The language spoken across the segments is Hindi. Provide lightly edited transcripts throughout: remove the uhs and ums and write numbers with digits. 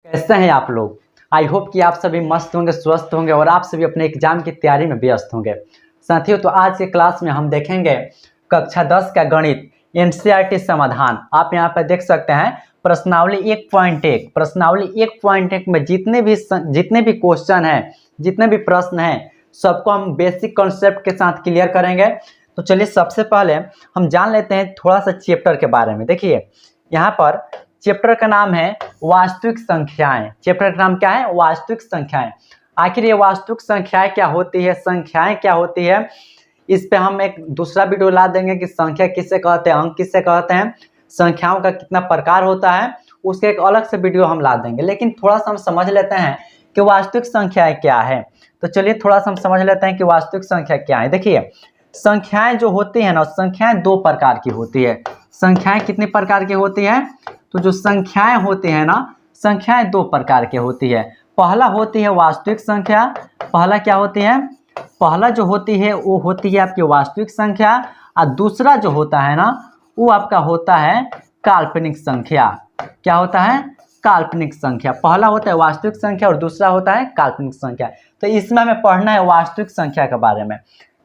कैसे हैं आप लोग। आई होप कि आप सभी मस्त होंगे, स्वस्थ होंगे और आप सभी अपने एग्जाम की तैयारी में व्यस्त होंगे। साथियों, तो आज के क्लास में हम देखेंगे कक्षा 10 का गणित एनसीईआरटी समाधान। आप यहाँ पर देख सकते हैं प्रश्नावली 1.1। प्रश्नावली 1.1 में जितने भी क्वेश्चन हैं, जितने भी प्रश्न हैं, सबको हम बेसिक कॉन्सेप्ट के साथ क्लियर करेंगे। तो चलिए सबसे पहले हम जान लेते हैं थोड़ा सा चैप्टर के बारे में। देखिए यहाँ पर चैप्टर का नाम है वास्तविक संख्याएं। चैप्टर का नाम क्या है? वास्तविक संख्याएं। आखिर ये वास्तविक संख्याएं क्या होती है, संख्याएं क्या होती है, इस पे हम एक दूसरा वीडियो ला देंगे कि संख्या किससे कहते हैं, अंक किससे कहते हैं, संख्याओं का कितना प्रकार होता है, उसके एक अलग से वीडियो हम ला देंगे। लेकिन थोड़ा सा हम समझ लेते हैं कि वास्तविक संख्याएं क्या है। तो चलिए थोड़ा सा हम समझ लेते हैं कि वास्तविक संख्या क्या है। देखिए संख्याएं जो होती है ना, संख्याएं दो प्रकार की होती है। संख्याएं कितने प्रकार की होती है? तो जो संख्याएं होती है ना, संख्याएं दो प्रकार की होती है। पहला होती है वास्तविक संख्या। पहला क्या होती है? पहला जो होती है वो होती है आपकी वास्तविक संख्या, और दूसरा जो होता है ना वो आपका होता है काल्पनिक संख्या। क्या होता है? काल्पनिक संख्या। पहला होता है वास्तविक संख्या और दूसरा होता है काल्पनिक संख्या। तो इसमें हमें पढ़ना है वास्तविक संख्या के बारे में।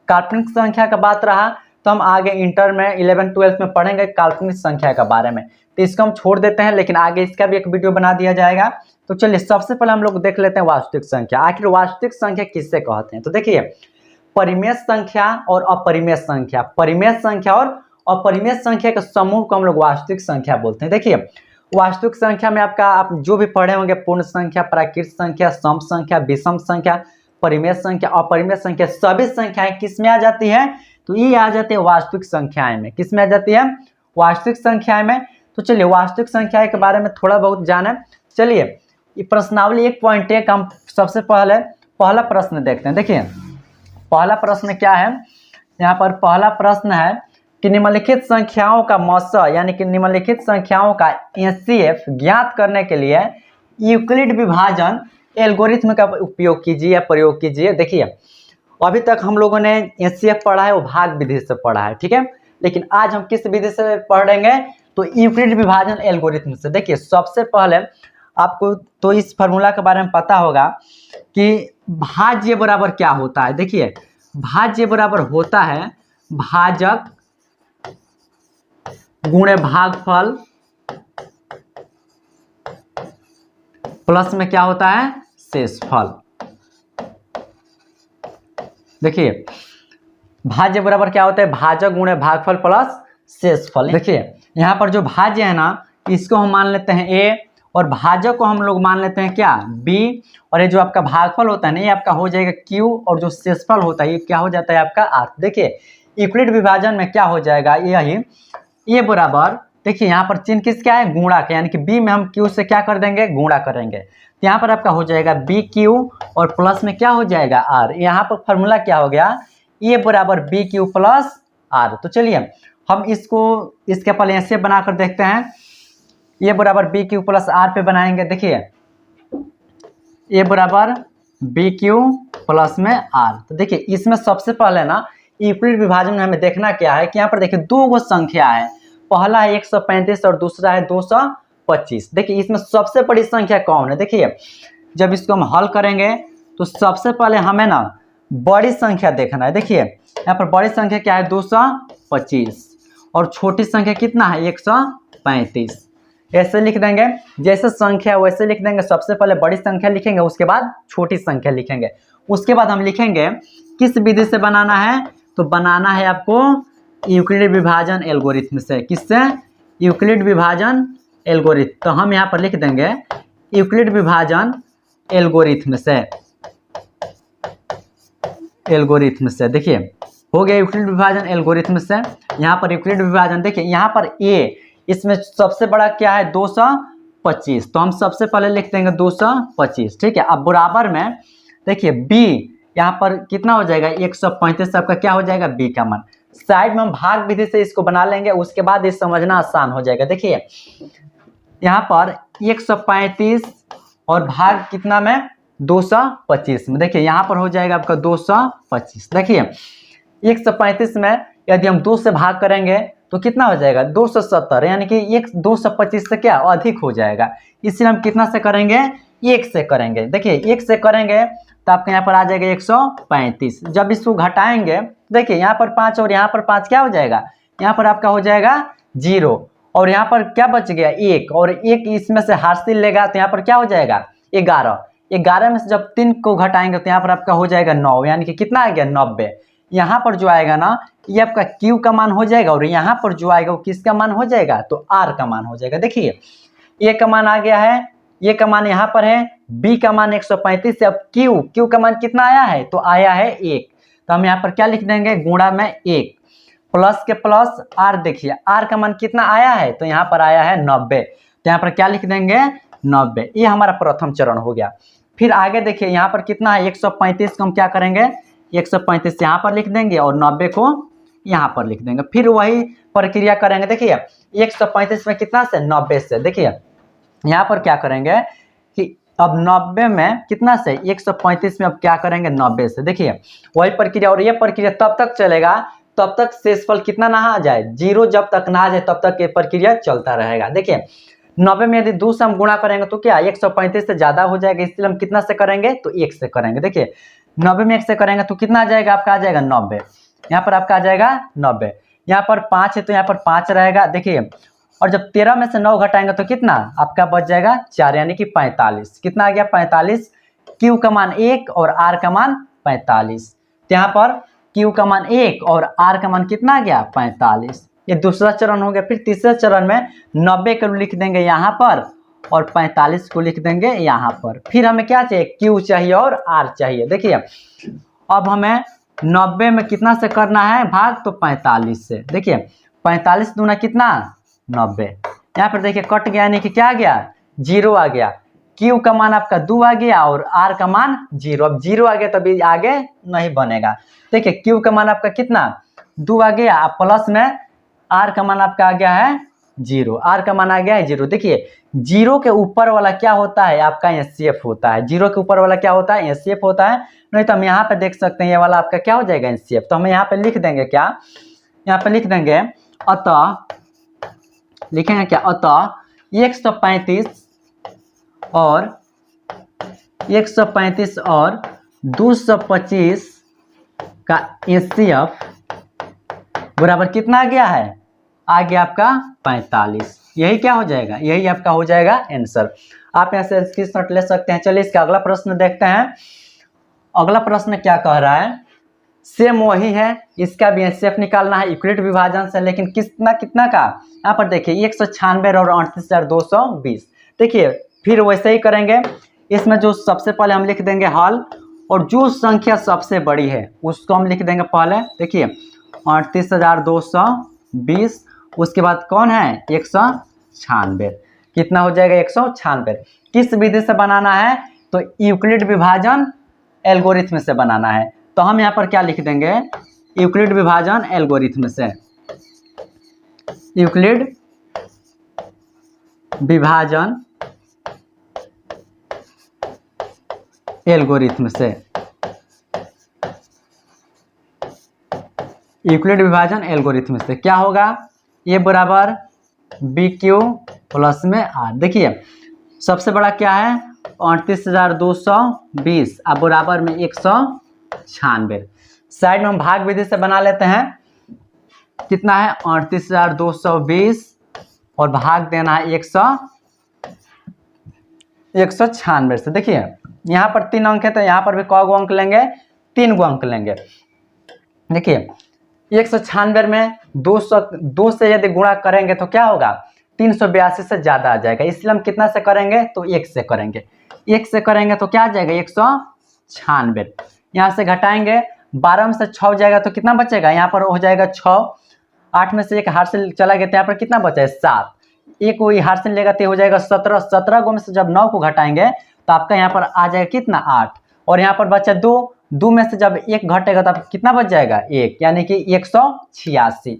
काल्पनिक संख्या का बात रहा तो हम आगे इंटर में 11-12 में पढ़ेंगे काल्पनिक संख्या के बारे में। तो इसको हम छोड़ देते हैं, लेकिन आगे इसका भी एक वीडियो बना दिया जाएगा। तो चलिए सबसे पहले हम लोग देख लेते हैं वास्तविक संख्या। आखिर वास्तविक संख्या किससे कहते हैं? तो देखिए परिमेय संख्या और अपरिमेय संख्या, परिमेय संख्या और अपरिमेय संख्या के समूह को हम लोग वास्तविक संख्या बोलते हैं। देखिए वास्तविक संख्या में आप जो भी पढ़े होंगे पूर्ण संख्या, प्राकृत संख्या, सम संख्या, विषम संख्या, परिमेय संख्या, अपरिमेय संख्या, सभी संख्याएं किस में आ जाती है? तो ये आ जाती है वास्तविक संख्याएं में। किस में आ जाती है? वास्तविक संख्याएं में। तो चलिए वास्तविक संख्याएं के बारे में थोड़ा बहुत जाने। चलिए ये प्रश्नावली 1.1 हम सबसे पहले पहला प्रश्न देखते हैं। देखिए पहला प्रश्न क्या है? यहाँ पर पहला प्रश्न है कि निम्नलिखित संख्याओं का मौसा यानी कि निम्नलिखित संख्याओं का एचसीएफ ज्ञात करने के लिए यूक्लिड विभाजन एल्गोरिथम का उपयोग कीजिए या प्रयोग कीजिए। देखिए अभी तक हम लोगों ने एचसीएफ पढ़ा है वो भाग विधि से पढ़ा है, ठीक है। लेकिन आज हम किस विधि से पढ़ेंगे? तो यूक्लिड विभाजन एल्गोरिथम से। देखिए सबसे पहले आपको तो इस फार्मूला के बारे में पता होगा कि भाज्य बराबर क्या होता है। देखिए भाज्य बराबर होता है भाजक गुणे भागफल प्लस में क्या होता है? शेषफल। देखिए भाज्य बराबर क्या होता है? भाजक गुणे भागफल प्लस शेषफल। देखिए यहाँ पर जो भाज्य है ना इसको हम मान लेते हैं a, और भाजक को हम लोग मान लेते हैं क्या? b, और ये जो आपका भागफल होता है ना ये आपका हो जाएगा q, और जो शेषफल होता है ये क्या हो जाता है आपका r। देखिए यूक्लिड विभाजन में क्या हो जाएगा? यही a बराबर, देखिए यहाँ पर चिन्ह किसका है? गुणा का, यानी कि b में हम q से क्या कर देंगे? गुणा करेंगे। तो यहाँ पर आपका हो जाएगा bq और प्लस में क्या हो जाएगा? r। यहाँ पर फॉर्मूला क्या हो गया? a बराबर bq प्लस r। तो चलिए हम इसके पहले ऐसे बनाकर देखते हैं। a बराबर bq प्लस r पे बनाएंगे। देखिए a बराबर bq प्लस में r। तो देखिए इसमें सबसे पहले ना यूक्लिड विभाजन में हमें देखना क्या है कि यहाँ पर देखिए दो गो संख्या है। पहला है 135 और दूसरा है 225। देखिए इसमें सबसे बड़ी संख्या कौन है? देखिए जब इसको हम हल करेंगे तो सबसे पहले हमें ना बड़ी संख्या देखना है। देखिए यहाँ पर बड़ी संख्या क्या है? 225, और छोटी संख्या कितना है? 135। ऐसे लिख देंगे, जैसे संख्या वैसे लिख देंगे। सबसे पहले बड़ी संख्या लिखेंगे, उसके बाद छोटी संख्या लिखेंगे। उसके बाद हम लिखेंगे किस विधि से बनाना है? तो बनाना है आपको यूक्लिड विभाजन एल्गोरिथम से। किससे? यूक्लिड विभाजन एल्गोरिथम। तो हम यहाँ पर लिख देंगे यूक्लिड विभाजन एल्गोरिथम से। एल्गोरिथम से देखिए हो गया यूक्लिड विभाजन एल्गोरिथम से। यहाँ पर यूक्लिड विभाजन देखिए यहाँ पर a, इसमें सबसे बड़ा क्या है? 225। तो हम सबसे पहले लिख देंगे 225, ठीक है। अब बराबर में देखिए b, यहाँ पर कितना हो जाएगा? 135। आपका क्या हो जाएगा? b का मान। साइड में हम भाग विधि से इसको बना लेंगे, उसके बाद ये समझना आसान हो जाएगा। देखिए यहाँ पर 135 और भाग कितना में? 225 में। देखिए यहाँ पर हो जाएगा आपका 225। देखिए 135 में यदि हम 2 से भाग करेंगे तो कितना हो जाएगा 270, यानी कि एक 225 से क्या अधिक हो जाएगा। इसलिए हम कितना से करेंगे, 1 से करेंगे। देखिए 1 से करेंगे तो आपके यहाँ पर आ जाएगा 135। जब इसको घटाएंगे देखिए यहाँ पर 5 और यहाँ पर 5 क्या हो जाएगा, यहाँ पर आपका हो जाएगा 0 और यहाँ पर क्या बच गया 1 और 1 इसमें से हासिल लेगा तो यहाँ पर क्या हो जाएगा 11। 11 में से जब 3 को घटाएंगे तो यहाँ पर आपका हो जाएगा 9, यानी कि कितना आ गया 90। यहाँ पर जो आएगा ना ये आपका Q का मान हो जाएगा और यहाँ पर जो आएगा वो किसका मान हो जाएगा, तो R का मान हो जाएगा। देखिए A का मान आ गया है, ये का मान यहाँ पर है, B का मान 135 है। अब Q का मान कितना आया है, तो आया है 1। तो हम यहाँ पर क्या लिख देंगे, गुणा में 1 प्लस के प्लस R। देखिए R का मान कितना आया है, तो यहाँ पर आया है 90। तो यहाँ पर क्या लिख देंगे 90। ये हमारा प्रथम चरण हो गया। फिर आगे देखिए यहाँ पर कितना है 135 को हम क्या करेंगे 135 यहाँ पर लिख देंगे और 90 को यहाँ पर लिख देंगे। फिर वही प्रक्रिया करेंगे। देखिए 135 में कितना से 90 से, देखिए यहाँ पर क्या करेंगे कि अब 90 में कितना से 135 में अब क्या करेंगे 90 से। देखिए वही प्रक्रिया और ये प्रक्रिया तब तक चलेगा तब तक शेषफल कितना ना आ जाए 0, जब तक ना आ जाए तब तक ये प्रक्रिया चलता रहेगा। देखिए 90 में यदि 2 से हम गुणा करेंगे तो क्या 135 से ज्यादा हो जाएगा, इसलिए हम कितना से करेंगे तो 1 से करेंगे। देखिए 90 में 1 से करेंगे तो कितना आ जाएगा, आपका आ जाएगा 90। यहाँ पर आपका आ जाएगा 90। यहाँ पर 5 है तो यहाँ पर 5 रहेगा। देखिए और जब 13 में से 9 घटाएंगे तो कितना आपका बच जाएगा 4, यानी कि 45। कितना आ गया 45। Q का मान 1 और R का मान 45। तो यहाँ पर Q का मान 1 और R का मान कितना आ गया 45। ये दूसरा चरण हो गया। फिर तीसरे चरण में 90 को लिख देंगे यहाँ पर और 45 को लिख देंगे यहाँ पर। फिर हमें क्या चाहिए, Q चाहिए और R चाहिए। देखिए अब हमें 90 में कितना से करना है भाग, तो 45 से। देखिए 45 दूना कितना 90। यहाँ पर देखिए कट गया, यानी कि क्या आ गया 0 आ गया। Q का मान आपका 2 आ गया और R का मान 0। अब 0 आ गया तभी आगे नहीं बनेगा। देखिए Q का मान आपका कितना 2 आ गया, अब प्लस में R का मान आपका आ गया है 0। R का मान आ गया है 0। देखिए 0 के ऊपर वाला क्या होता है आपका HCF होता है। 0 के ऊपर वाला क्या होता है HCF होता है। नहीं तो हम यहाँ पे देख सकते हैं ये वाला आपका क्या हो जाएगा HCF। तो हम यहाँ पे लिख देंगे क्या, यहाँ पे लिख देंगे अतः, लिखेंगे क्या अतः 135 और 225 का HCF बराबर कितना आ गया है, आ गया आपका 45। यही क्या हो जाएगा, यही आपका हो जाएगा आंसर। आप यहाँ से स्क्रीनशॉट ले सकते हैं। चलिए इसका अगला प्रश्न देखते हैं। अगला प्रश्न क्या कह रहा है, सेम वही है, इसका भी HCF निकालना है यूक्लिड विभाजन से, लेकिन कितना कितना का। यहाँ पर देखिए 196 और 38,220। देखिए फिर वैसे ही करेंगे। इसमें जो सबसे पहले हम लिख देंगे हल और जो संख्या सबसे बड़ी है उसको हम लिख देंगे पहले। देखिए 38,220, उसके बाद कौन है 196। कितना हो जाएगा 196। किस विधि से बनाना है, तो यूक्लिड विभाजन एल्गोरिथम से बनाना है। तो हम यहाँ पर क्या लिख देंगे, यूक्लिड विभाजन एल्गोरिथम से, यूक्लिड विभाजन एल्गोरिथम से, यूक्लिड विभाजन एल्गोरिथम से क्या होगा, ये बराबर BQ प्लस में R। देखिए सबसे बड़ा क्या है 38,220 अब बराबर में 196। साइड में हम भाग विधि से बना लेते हैं। कितना है 38,220 और भाग देना है 196 से। देखिए यहाँ पर 3 अंक है तो यहाँ पर भी कौ अंक लेंगे, 3 अंक लेंगे। देखिए 196 में 2 से यदि गुणा करेंगे तो क्या होगा 382 से ज्यादा आ जाएगा, इसलिए हम कितना से करेंगे तो 1 से करेंगे। 1 से करेंगे तो क्या आ जाएगा 196। यहाँ से घटाएंगे 12 में से 6 जाएगा तो कितना बचेगा, यहाँ पर हो जाएगा 6। 8 में से एक हार से चला गया तो यहाँ पर कितना बचा है 7। एक वही हार से लेगा तो हो जाएगा 17। 17 को में से जब 9 को घटाएंगे तो आपका यहाँ पर आ जाएगा कितना 8 और यहाँ पर बचा 2। 2 में से जब 1 घटेगा तो कितना बच जाएगा 1, यानी कि 186।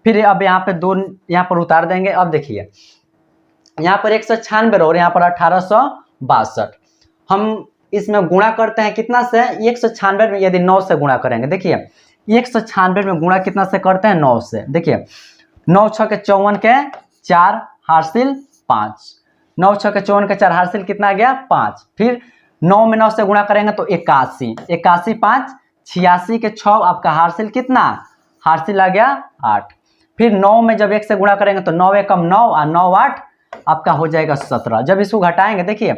फिर अब यहाँ पे 2 यहाँ पर उतार देंगे। अब देखिए यहाँ पर 196 और यहाँ पर 1862। हम इसमें गुणा करते हैं कितना से 196 में, यदि 9 से गुणा करेंगे। देखिए 196 में गुणा कितना से करते हैं 9 से। देखिए 9 6 के 54 के 4 हासिल 5, 9 6 के 54 के 4 हासिल कितना आ गया 5। फिर 9 में 9 से गुणा करेंगे तो 81, 81 5 86 के 6 आपका हासिल कितना, हासिल आ गया 8। फिर 9 में जब 1 से गुणा करेंगे तो 9 एकम 9 और 9 8 आपका हो जाएगा 17। जब इसको घटाएंगे देखिए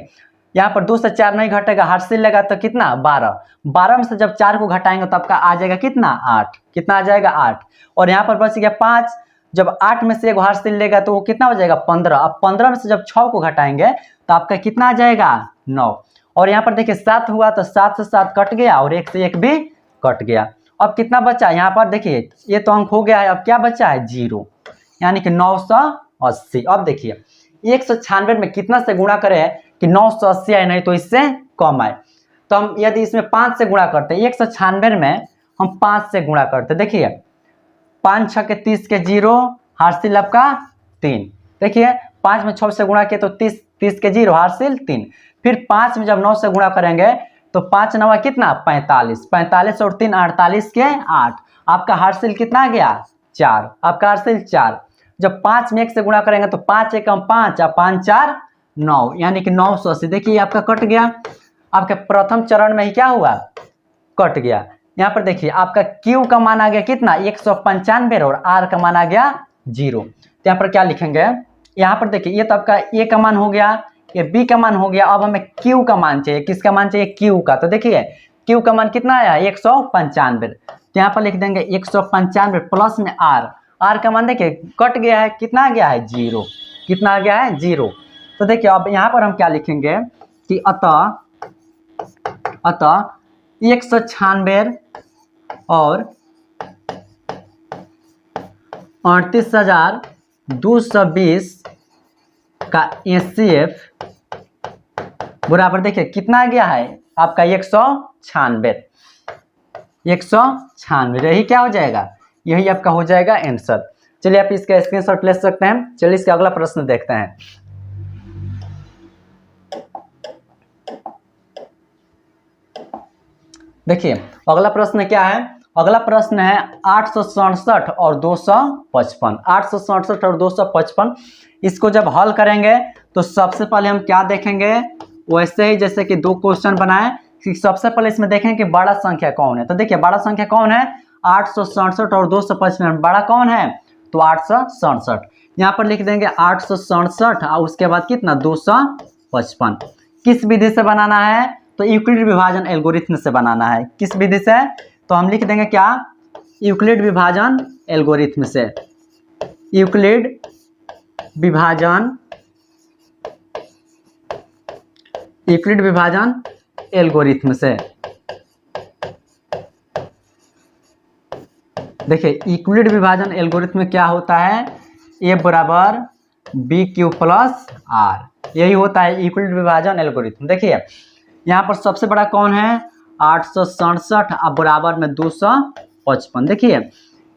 यहाँ पर 2 से 4 नहीं घटेगा, हासिल लगा तो कितना 12, 12 में से जब 4 को घटाएंगे तो आपका आ जाएगा कितना 8, कितना आ जाएगा 8। और यहाँ पर बच गया 5, जब 8 में से एक हासिल लेगा तो वो कितना हो जाएगा 15। अब 15 में से जब 6 को घटाएंगे तो आपका कितना आ जाएगा 9। और यहाँ पर देखिए 7 हुआ तो 7 से 7 कट गया और 1 से 1 भी कट गया। अब कितना बचा यहाँ पर देखिए, ये तो अंक हो गया है, अब क्या बचा है 0, यानी कि 980। अब देखिए 196 में कितना से गुणा करें कि 980 आए, नहीं तो इससे कम आए। तो हम यदि इसमें 5 से गुणा करते हैं, 196 में हम 5 से गुणा करते हैं, देखिए 5 6 के 30 के 0 हासिल आपका 3। देखिए 5 में 6 से गुणा किया तो 30, 30 के 0 हासिल 3। फिर 5 में जब 9 से गुणा करेंगे तो 5 9 कितना 45, 45 और 3 48 के 8, आपका हासिल कितना आ गया 4, आपका हासिल 4। जब 5 में 1 से गुणा करेंगे तो 5 एकम 5 और 5 4 9, यानी कि 980। देखिए आपका कट गया, आपके प्रथम चरण में ही क्या हुआ कट गया। यहाँ पर देखिए आपका Q का मान आ गया कितना 195 और R का मान आ गया 0। तो यहाँ पर क्या लिखेंगे, यहाँ पर देखिए ये तो आपका A का मान हो गया, ये B का मान हो गया। अब हमें Q का मान चाहिए, किसका मान चाहिए Q का। तो देखिए Q का मान कितना आया 195, तो यहाँ पर लिख देंगे 195 प्लस में R का मान देखिए कट गया है, कितना आ गया है 0, कितना आ गया है 0। तो देखिए अब यहाँ पर हम क्या लिखेंगे कि अतः 196 और 38,220 का HCF बराबर देखिए कितना आ गया है आपका 196, 196। यही क्या हो जाएगा, यही आपका हो जाएगा आंसर। चलिए आप इसका स्क्रीनशॉट ले सकते हैं। चलिए इसका अगला प्रश्न देखते हैं। देखिए अगला प्रश्न क्या है, अगला प्रश्न है 867 और 255, 867 और 255। इसको जब हल करेंगे तो सबसे पहले हम क्या देखेंगे, वैसे ही जैसे कि 2 क्वेश्चन बनाए कि सबसे पहले इसमें देखेंगे कि बड़ा संख्या कौन है। तो देखिए बड़ा संख्या कौन है 867 और 255, बड़ा कौन है तो 867। यहाँ पर लिख देंगे 867 और उसके बाद कितना 255। किस विधि से बनाना है तो यूक्लिड विभाजन एल्गोरिथम से बनाना है। किस विधि से, तो हम लिख देंगे क्या यूक्लिड विभाजन एल्गोरिथम से, यूक्लिड विभाजन, यूक्लिड विभाजन एल्गोरिथम से। देखिए यूक्लिड विभाजन एल्गोरिथम में क्या होता है, A बराबर BQ प्लस R, यही होता है यूक्लिड विभाजन एल्गोरिथम। देखिए यहाँ पर सबसे बड़ा कौन है 867 अब बराबर में 255। देखिए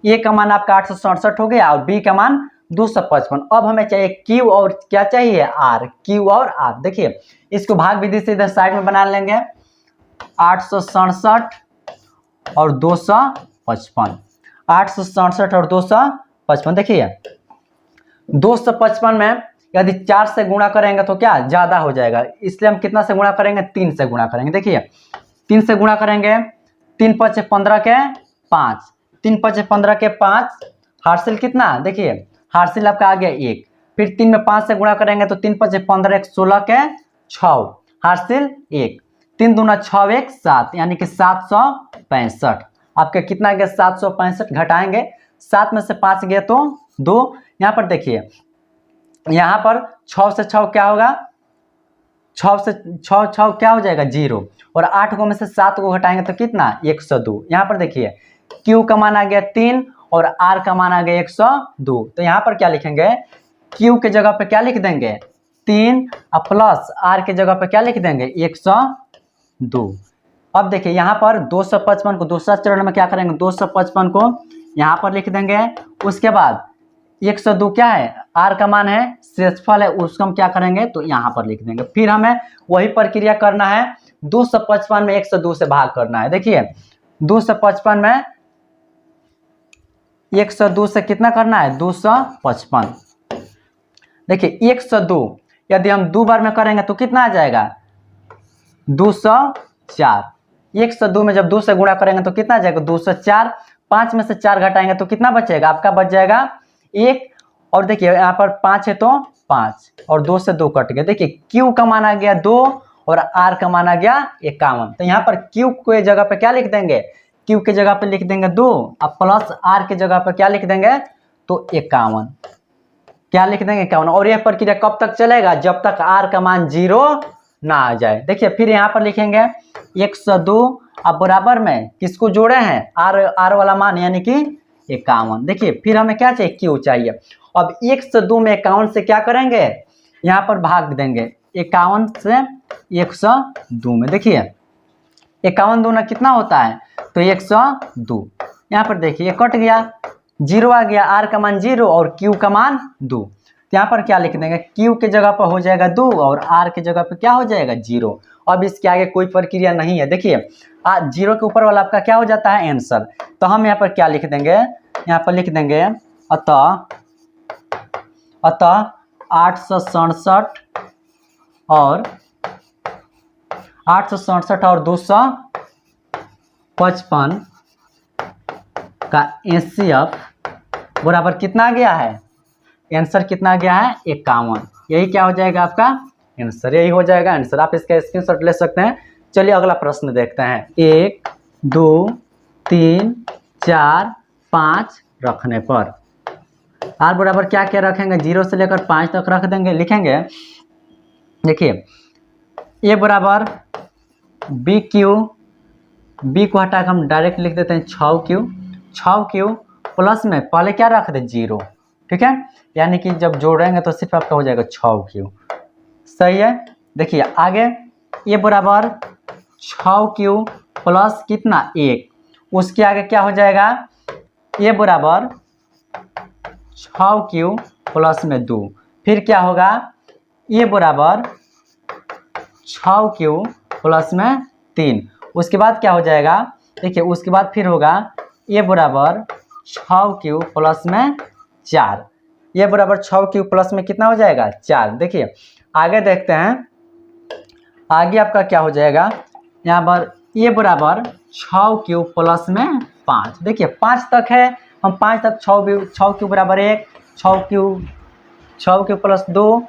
A का मान आपका 867 हो गया और B का मान 255। अब हमें चाहिए Q और क्या चाहिए R, Q और R। देखिए इसको भाग विधि से इधर साइड में बना लेंगे, 867 और 255, 867 और 255। देखिए 255 में यदि 4 से गुणा करेंगे तो क्या ज्यादा हो जाएगा, इसलिए हम कितना से गुणा करेंगे 3 से गुणा करेंगे। देखिए 3 से गुणा करेंगे, 3 5 15 के 5, 3 5 15 के 5, हासिल कितना देखिए हासिल आपका आ गया 1। फिर 3 में 5 से गुणा करेंगे तो 3 5 15 1 16 के 6, हासिल 1, 3 दूना 6 1 7, यानी कि 765। आपके कितना गया 765, घटाएंगे 7 में से 5 गया तो 2। यहाँ पर देखिए यहाँ पर 6 से 6 क्या होगा, 6 से 6 क्या हो जाएगा 0, और 8 को में से 7 को घटाएंगे तो कितना 102। यहाँ पर देखिए Q का मान आ गया 3 और R का मान आ गया 102। तो यहाँ पर क्या लिखेंगे Q के जगह पे क्या लिख देंगे 3 और प्लस R के जगह पे क्या लिख देंगे 102। अब देखिए यहाँ पर 255 को दूसरा चरण में क्या करेंगे 255 को यहाँ पर लिख देंगे, उसके बाद 102 क्या है R का मान है, शेषफल है, उसको हम क्या करेंगे तो यहाँ पर लिख देंगे। फिर हमें वही प्रक्रिया करना है, 255 में 102 से भाग करना है। देखिए 255 में 102 से कितना करना है 255। देखिए 102 यदि हम 2 बार में करेंगे तो कितना आ जाएगा 204। 102 में जब 2 से गुणा करेंगे तो कितना आ जाएगा 204। 5 में से 4 घटाएंगे तो कितना बचेगा आपका, बच जाएगा 1। और देखिए यहाँ पर 5 है तो 5 और 2 से 2 कट गया। देखिए Q का मान आ गया 2 और R का मान आ गया 51। तो यहाँ पर Q के जगह पे क्या लिख देंगे, Q के जगह पे लिख देंगे 2 अब प्लस R के जगह पे क्या लिख देंगे तो 51। क्या लिख देंगे 51। और यह प्रक्रिया कब तक चलेगा, जब तक R का मान 0 ना आ जाए। देखिए फिर यहाँ पर लिखेंगे 102 अब बराबर में किसको जोड़े हैं R वाला मान यानी कि 51। देखिए फिर हमें क्या चाहिए Q चाहिए। अब 102 में 51 से क्या करेंगे, यहाँ पर भाग देंगे 51 से 102 में। देखिए 51 दूना कितना होता है तो 102। यहाँ पर देखिए ये कट गया, 0 आ गया, R का मान 0 और Q का मान 2। यहाँ पर क्या लिख देंगे Q के जगह पर हो जाएगा 2 और R के जगह पर क्या हो जाएगा 0। अब इसके आगे कोई प्रक्रिया नहीं है। देखिए 0 के ऊपर वाला आपका क्या हो जाता है आंसर। तो हम यहाँ पर क्या लिख देंगे, यहाँ पर लिख देंगे अतः 867 और 255 का HCF बराबर कितना आ गया है, आंसर कितना आ गया है 51। यही क्या हो जाएगा आपका आंसर, यही हो जाएगा आंसर। आप इसका स्क्रीनशॉट ले सकते हैं। चलिए अगला प्रश्न देखते हैं। 1 2 3 4 5 रखने पर R बराबर क्या क्या रखेंगे, 0 से लेकर 5 तक रख देंगे, लिखेंगे। देखिए A बराबर BQ, B को हटा कर हम डायरेक्ट लिख देते हैं 6Q प्लस में पहले क्या रख दे 0, ठीक है। यानी कि जब जोड़ेंगे तो सिर्फ आपका हो जाएगा 6Q, सही है। देखिए आगे A बराबर 6Q प्लस कितना 1, उसके आगे क्या हो जाएगा A बराबर 6Q प्लस में 2, फिर क्या होगा A बराबर 6Q प्लस में 3, उसके बाद क्या हो जाएगा, देखिए उसके बाद फिर होगा A बराबर 6Q प्लस में 4, ये बराबर 6Q प्लस में कितना हो जाएगा 4। देखिए आगे देखते हैं, आगे आपका क्या हो जाएगा, यहाँ पर A बराबर 6Q प्लस में 5। देखिए 5 तक है, हम 5 तक 6Q बराबर 1, 6Q प्लस 2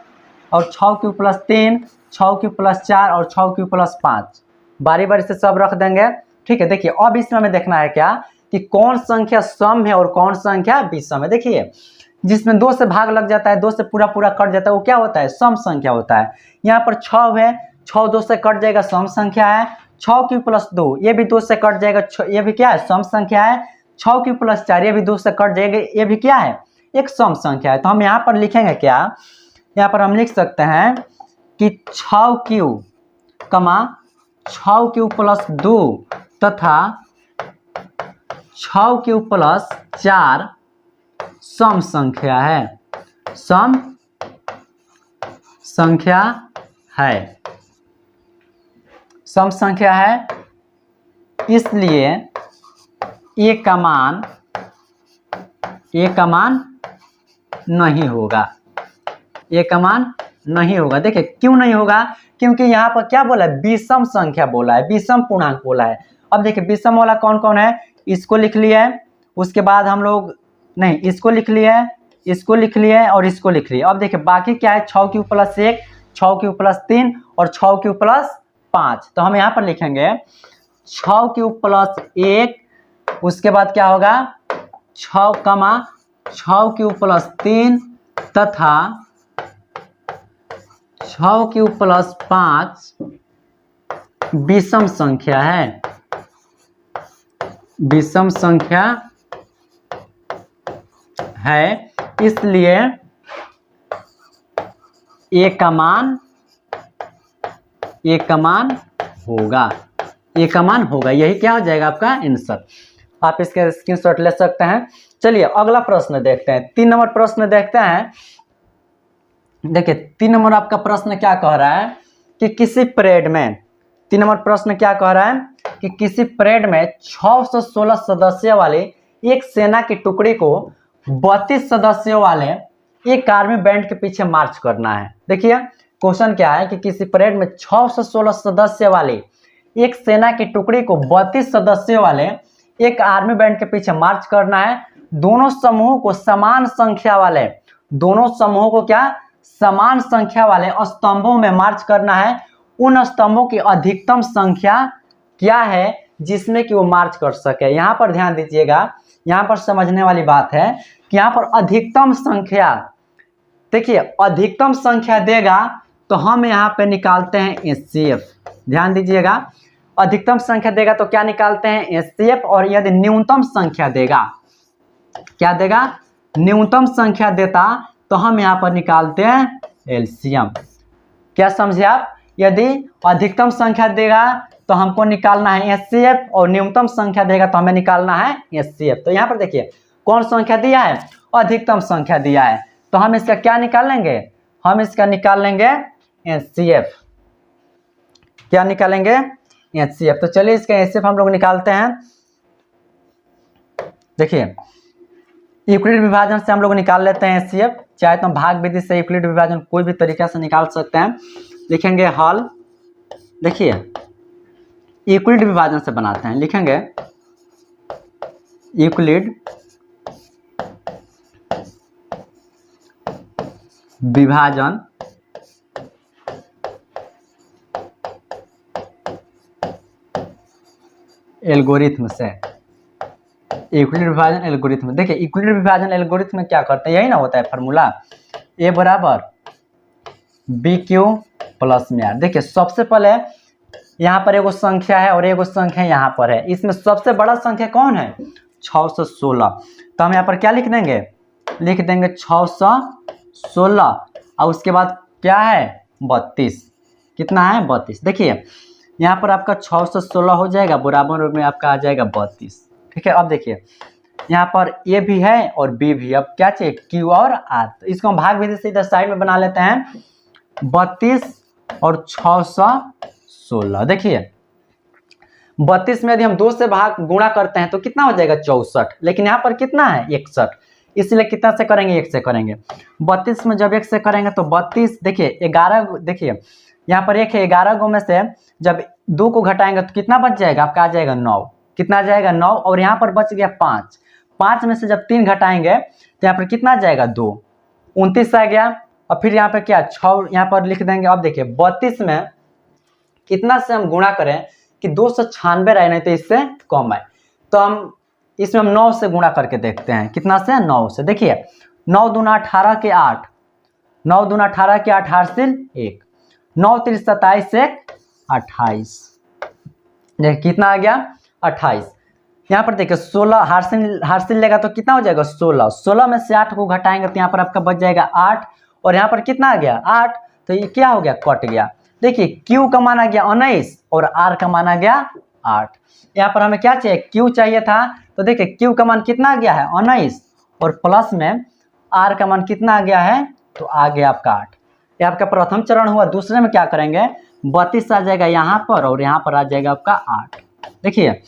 और 6Q प्लस 3, 6Q प्लस 4 और 6Q प्लस 5 बारी बारी से सब रख देंगे, ठीक है। देखिए अब इसमें हमें देखना है क्या कि कौन संख्या सम है और कौन संख्या विषम है। देखिए जिसमें 2 से भाग लग जाता है, 2 से पूरा कट जाता है, वो क्या होता है सम संख्या होता है। यहाँ पर 6 है, 6 2 से कट जाएगा, सम संख्या है। 6Q प्लस 2 ये भी 2 से कट जाएगा, ये भी क्या है सम संख्या है। 6Q प्लस 4 ये भी 2 से कट जाएगा, ये भी क्या है एक सम संख्या है। तो हम यहाँ पर लिखेंगे क्या, यहाँ पर हम लिख सकते हैं कि 6Q प्लस 2 तथा 6Q प्लस 4 सम संख्या है, सम संख्या है, सम संख्या है। इसलिए A का मान नहीं होगा, A का मान नहीं होगा। देखिए क्यों नहीं होगा, क्योंकि यहाँ पर क्या बोला है विषम संख्या बोला है, विषम पूर्णांक बोला है। अब देखिए विषम वाला कौन कौन है, इसको लिख लिया है, उसके बाद हम लोग नहीं इसको लिख लिया है, इसको लिख लिया है और इसको लिख लिया। अब देखिए बाकी क्या है 6Q प्लस 1, 6Q प्लस 3 और 6Q प्लस 5। तो हम यहाँ पर लिखेंगे 6Q प्लस 1, उसके बाद क्या होगा 6Q प्लस 3 तथा 6Q प्लस 5 विषम संख्या है, विषम संख्या है। इसलिए A का मान होगा, A का मान होगा। यही क्या हो जाएगा आपका आंसर। आप इसके स्क्रीनशॉट ले सकते हैं। चलिए अगला प्रश्न देखते हैं, 3 नंबर प्रश्न देखते हैं। देखिए 3 नंबर आपका प्रश्न क्या कह रहा है कि किसी परेड में, 3 नंबर प्रश्न क्या कह रहा है कि किसी परेड में 616 सदस्य वाली एक सेना की टुकड़ी को 32 सदस्यों वाले एक आर्मी बैंड के पीछे मार्च करना है। देखिए क्वेश्चन क्या है कि किसी परेड में 616 सदस्य वाली एक सेना की टुकड़ी को 32 सदस्यों वाले एक आर्मी बैंड के पीछे मार्च करना है। दोनों समूहों को समान संख्या वाले, दोनों समूहों को क्या, समान संख्या वाले स्तंभों में मार्च करना है। उन स्तंभों की अधिकतम संख्या क्या है जिसमें कि वो मार्च कर सके। यहाँ पर ध्यान दीजिएगा, यहाँ पर समझने वाली बात है कि यहाँ पर अधिकतम संख्या, देखिए अधिकतम संख्या देगा तो हम यहाँ पे निकालते हैं एचसीएफ। ध्यान दीजिएगा, अधिकतम संख्या देगा तो क्या निकालते हैं, एचसीएफ। और यदि न्यूनतम संख्या देगा, क्या देगा, न्यूनतम संख्या देता तो हम यहाँ पर निकालते हैं एलसीएम। क्या समझे आप, यदि अधिकतम संख्या देगा तो हमको निकालना है एचसीएफ और न्यूनतम संख्या देगा तो हमें निकालना है एचसीएफ। तो यहाँ पर देखिए कौन संख्या दिया है, अधिकतम संख्या दिया है, तो हम इसका क्या निकाल लेंगे, हम इसका निकाल लेंगे एचसीएफ। क्या निकालेंगे, एचसीएफ। तो चलिए इसका एचसीएफ हम लोग निकालते हैं। देखिए यूक्लिड विभाजन से हम लोग निकाल लेते हैं एचसीएफ, चाहे तो हम भाग विधि से यूक्लिड विभाजन कोई भी तरीका से निकाल सकते हैं। लिखेंगे हल, देखिए यूक्लिड विभाजन से बनाते हैं, लिखेंगे यूक्लिड विभाजन एल्गोरिथम से, यूक्लिड विभाजन एल्गोरिथम। देखिए यूक्लिड विभाजन एल्गोरिथम में क्या करते हैं, यही ना होता है फॉर्मूला, ए बराबर बी क्यू प्लस में आर। देखिए सबसे पहले यहाँ पर एगो संख्या है और एगो संख्या यहाँ पर है, इसमें सबसे बड़ा संख्या कौन है, 616। तो हम यहाँ पर क्या लिख देंगे, लिख देंगे 616 और उसके बाद क्या है 32, कितना है 32। देखिए यहाँ पर आपका 616 हो जाएगा, बराबर में आपका आ जाएगा 32। ठीक है, अब देखिए यहाँ पर ए भी है और बी भी, अब क्या चाहिए क्यू और आर। तो इसको हम भाग विधि से इधर साइड में बना लेते हैं, 32 और 616। देखिए 32 में यदि हम 2 से भाग गुणा करते हैं तो कितना हो जाएगा 64, लेकिन यहाँ पर कितना है 61, इसलिए कितना से करेंगे, 1 से करेंगे। 32 में जब 1 से करेंगे तो 32, देखिए 11, देखिए यहाँ पर 1 है, 11 गो में से जब 2 को घटाएंगे तो कितना बच जाएगा आपका, आ जाएगा 9। कितना आ जाएगा 9, और यहाँ पर बच गया 5। 5 में से जब 3 घटाएंगे तो यहाँ पर कितना आ जाएगा 2, 29 आ गया। और फिर यहाँ पर क्या 6 यहाँ पर लिख देंगे। अब देखिए 32 में कितना से हम गुणा करें कि 296 रहे, नहीं तो इससे कम है। तो हम इसमें हम 9 से गुणा करके देखते हैं, कितना से 9 से। देखिए 9 दूना 18 के 8, 9 दूना 18 के 8 हासिल 1, 9 3 27 से 28, देखिए कितना आ गया 28। यहाँ पर देखिए 16 हासिल लेगा तो कितना हो जाएगा 16, 16 में से 8 को घटाएंगे तो यहाँ पर आपका बच जाएगा 8, और यहाँ पर कितना आ गया 8, तो ये क्या हो गया कट गया। देखिए Q का मान आ गया 19 और R का मान आ गया 8। यहाँ पर हमें क्या चाहिए, Q चाहिए था, तो देखिए Q का मान कितना आ गया है 19 और प्लस में R का मान कितना आ गया है, तो आ गया आपका 8। ये आपका प्रथम चरण हुआ। दूसरे में क्या करेंगे, 32 आ जाएगा यहाँ पर और यहाँ पर आ जाएगा आपका 8। देखिए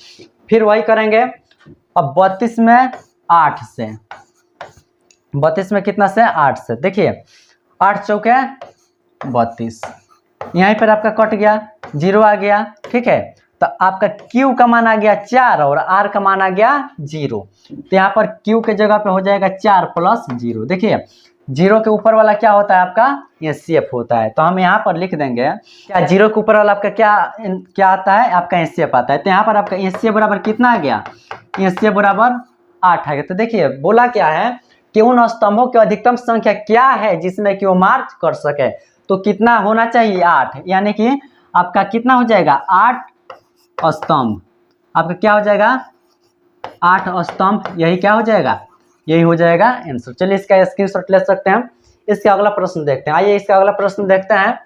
फिर वही करेंगे, अब 32 में 8 से, 32 में कितना से 8 से, देखिए 8 चौके 32, यहीं पर आपका कट गया, 0 आ गया। ठीक है, तो आपका Q का मान आ गया 4 और R का मान आ गया 0, तो यहाँ पर Q के जगह पे हो जाएगा 4 प्लस 0। देखिए 0 के ऊपर वाला क्या होता है आपका एचसीएफ होता है, तो हम यहाँ पर लिख देंगे क्या, 0 के ऊपर वाला आपका क्या आता है, आपका एचसीएफ आता है। तो यहाँ पर आपका एचसीएफ बराबर कितना आ गया, एचसीएफ बराबर 8 आ गया। तो देखिए बोला क्या है कि उन स्तंभों की अधिकतम संख्या क्या है जिसमें कि वो मार्च कर सके, तो कितना होना चाहिए 8, यानी कि आपका कितना हो जाएगा 8 स्तंभ, आपका क्या हो जाएगा 8 स्तंभ, यही क्या हो जाएगा, यही हो जाएगा आंसर। चलिए इसका स्क्रीनशॉट ले सकते हैं। इसका अगला प्रश्न देखते हैं, आइए इसका अगला प्रश्न देखते हैं।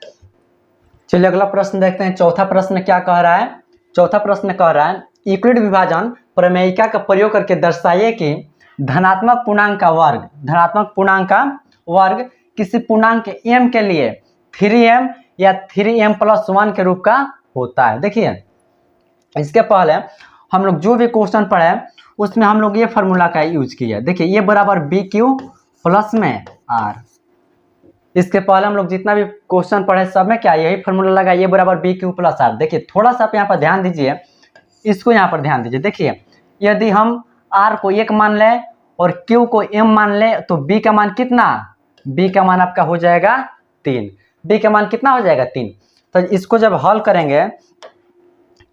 चलिए अगला प्रश्न देखते हैं। चौथा प्रश्न क्या कह रहा है, चौथा प्रश्न कह रहा है यूक्लिड विभाजन प्रमेयिका का प्रयोग करके दर्शाइए कि धनात्मक पूर्णांक का वर्ग, धनात्मक पूर्णांक का वर्ग किसी पूर्णांक m के लिए 3m या 3m+1 के रूप का होता है। देखिए इसके पहले हम लोग जो भी क्वेश्चन पढ़े उसमें हम लोग ये फार्मूला का यूज किया। देखिए ये बराबर बी क्यू प्लस में आर। इसके पहले हम लोग जितना भी क्वेश्चन पढ़े सब में क्या यही फार्मूला लगा, ये बराबर बी क्यू प्लस आर। देखिए थोड़ा सा आप यहाँ पर ध्यान दीजिए, इसको यहाँ पर ध्यान दीजिए। देखिए यदि हम आर को 1 मान लें और क्यू को m मान लें तो बी का मान कितना, बी का मान आपका हो जाएगा 3। बी का मान कितना हो जाएगा 3। तो इसको जब हल करेंगे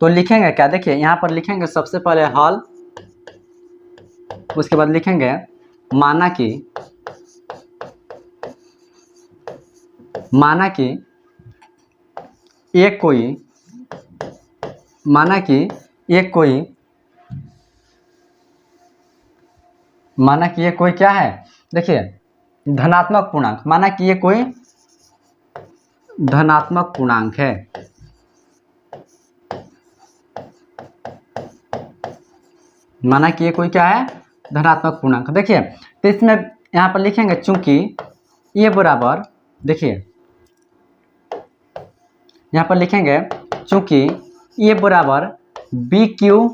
तो लिखेंगे क्या, देखिए यहाँ पर लिखेंगे सबसे पहले हल, उसके बाद लिखेंगे माना कि एक कोई क्या है, देखिए धनात्मक पूर्णांक, माना कि ये कोई धनात्मक पूर्णांक है। माना कि ये कोई क्या है, धनात्मक पूर्णांक। देखिए तो इसमें यहाँ पर लिखेंगे चूंकि ये बराबर, देखिए यहाँ पर लिखेंगे चूंकि ये बराबर बी क्यू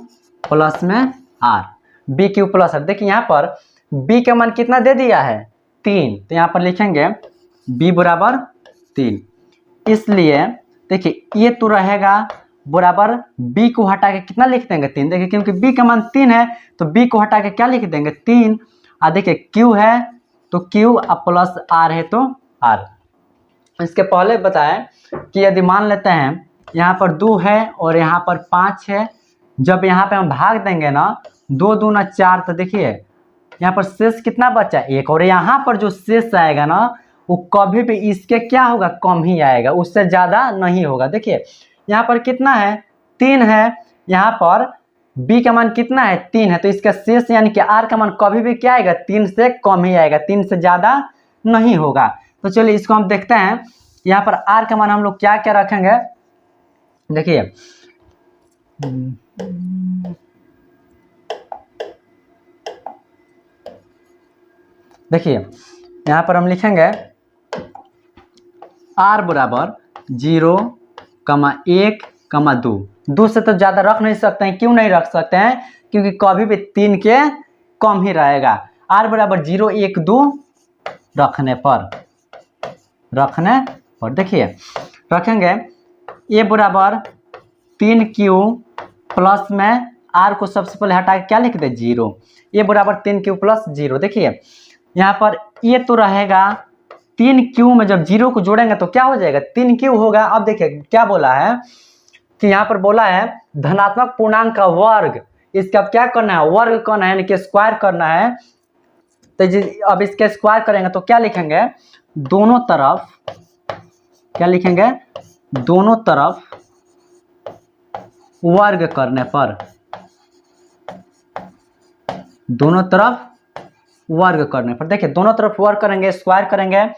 प्लस में R, B Q plus R. देखिए यहाँ पर बी का मान कितना दे दिया है 3, तो यहाँ पर लिखेंगे बी बराबर 3। इसलिए देखिए ये तो रहेगा बराबर बी को हटा के कितना लिख देंगे 3। देखिए क्योंकि बी का मान 3 है तो बी को हटा के क्या लिख देंगे 3। और देखिए क्यू है तो क्यू और प्लस आर है तो आर। इसके पहले बताएं कि यदि मान लेते हैं यहाँ पर 2 है और यहाँ पर 5 है, जब यहाँ पे हम भाग देंगे ना 2 दूना 4, तो देखिए यहाँ पर शेष कितना बचा 1, और यहाँ पर जो शेष आएगा ना वो कभी भी इसके क्या होगा, कम ही आएगा, उससे ज़्यादा नहीं होगा। देखिए यहाँ पर कितना है 3 है, यहाँ पर b का मान कितना है 3 है, तो इसका शेष यानी कि r का मान कभी भी क्या आएगा 3 से कम ही आएगा, 3 से ज़्यादा नहीं होगा। तो चलिए इसको हम देखते हैं। यहाँ पर r का मान हम लोग क्या क्या रखेंगे, देखिए यहाँ पर हम लिखेंगे r बराबर 0, 1, 2। 2 से तो ज़्यादा रख नहीं सकते हैं। क्यों नहीं रख सकते हैं, क्योंकि कभी भी 3 के कम ही रहेगा। r बराबर 0, 1, 2 रखने पर देखिए रखेंगे a बराबर 3q प्लस में r को सबसे पहले हटा के क्या लिख दे 0, a बराबर 3q प्लस 0। देखिए यहाँ पर ये तो रहेगा 3q में जब 0 को जोड़ेंगे तो क्या हो जाएगा 3q होगा। अब देखिए क्या बोला है कि यहाँ पर बोला है धनात्मक पूर्णांक का वर्ग, इसका क्या करना है, वर्ग करना है, यानी कि स्क्वायर करना है। तो अब इसके स्क्वायर करेंगे तो क्या लिखेंगे, दोनों तरफ क्या लिखेंगे, दोनों तरफ वर्ग करने पर, दोनों तरफ वर्ग करने पर। देखिए दोनों तरफ वर्ग करेंगे, स्क्वायर करेंगे,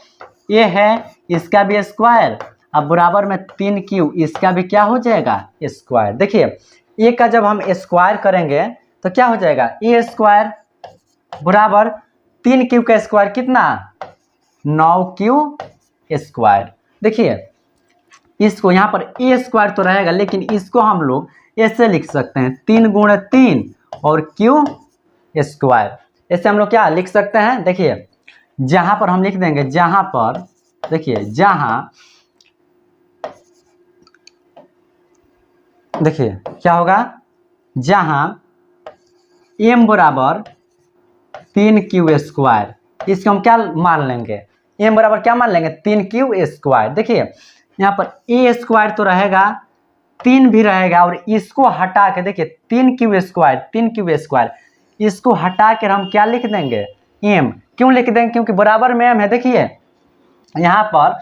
ये है इसका भी स्क्वायर, अब बराबर में 3q इसका भी क्या हो जाएगा स्क्वायर। देखिए ए का जब हम स्क्वायर करेंगे तो क्या हो जाएगा ए स्क्वायर बराबर 3q का स्क्वायर कितना 9q स्क्वायर। देखिए इसको यहाँ पर ए स्क्वायर तो रहेगा, लेकिन इसको हम लोग ऐसे लिख सकते हैं 3 गुणे 3 और q स्क्वायर। ऐसे हम लोग क्या लिख सकते हैं, देखिए जहां पर हम लिख देंगे, जहां पर देखिए देखिए क्या होगा, जहां m बराबर 3q स्क्वायर, इसको हम क्या मान लेंगे, m बराबर क्या मान लेंगे 3q स्क्वायर। देखिए यहाँ पर a स्क्वायर तो रहेगा, 3 भी रहेगा, और इसको हटा के देखिए 3q स्क्वायर, इसको हटा कर हम क्या लिख देंगे m। क्यों लिख देंगे, क्योंकि बराबर में m है। देखिए यहाँ पर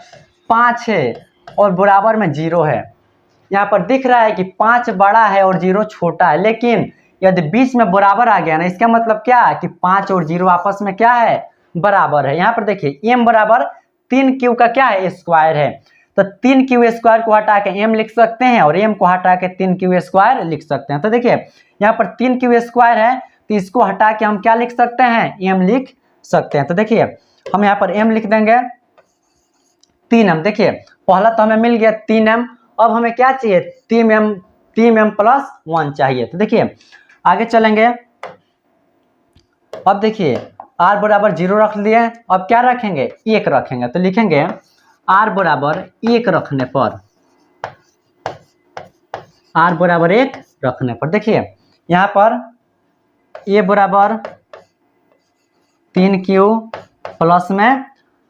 5 है और बराबर में 0 है, यहाँ पर दिख रहा है कि 5 बड़ा है और 0 छोटा है, लेकिन यदि बीच में बराबर आ गया ना, इसका मतलब क्या है कि 5 और 0 आपस में क्या है बराबर है। यहाँ पर देखिए m बराबर 3q का क्या है स्क्वायर है, तो 3q स्क्वायर को हटा के m लिख सकते हैं और m को हटा के 3q स्क्वायर लिख सकते हैं। तो देखिए यहाँ पर 3q स्क्वायर है, तो इसको हटा के हम क्या लिख सकते हैं m लिख सकते हैं। तो देखिए हम यहाँ पर m लिख देंगे 3m। देखिए पहला तो हमें मिल गया 3m, अब हमें क्या चाहिए 3m प्लस 1 चाहिए। तो देखिए आगे चलेंगे, अब देखिए r बराबर 0 रख लिए, अब क्या रखेंगे 1 रखेंगे, तो लिखेंगे r बराबर 1 रखने पर, r बराबर 1 रखने पर देखिए यहाँ पर a बराबर 3q प्लस में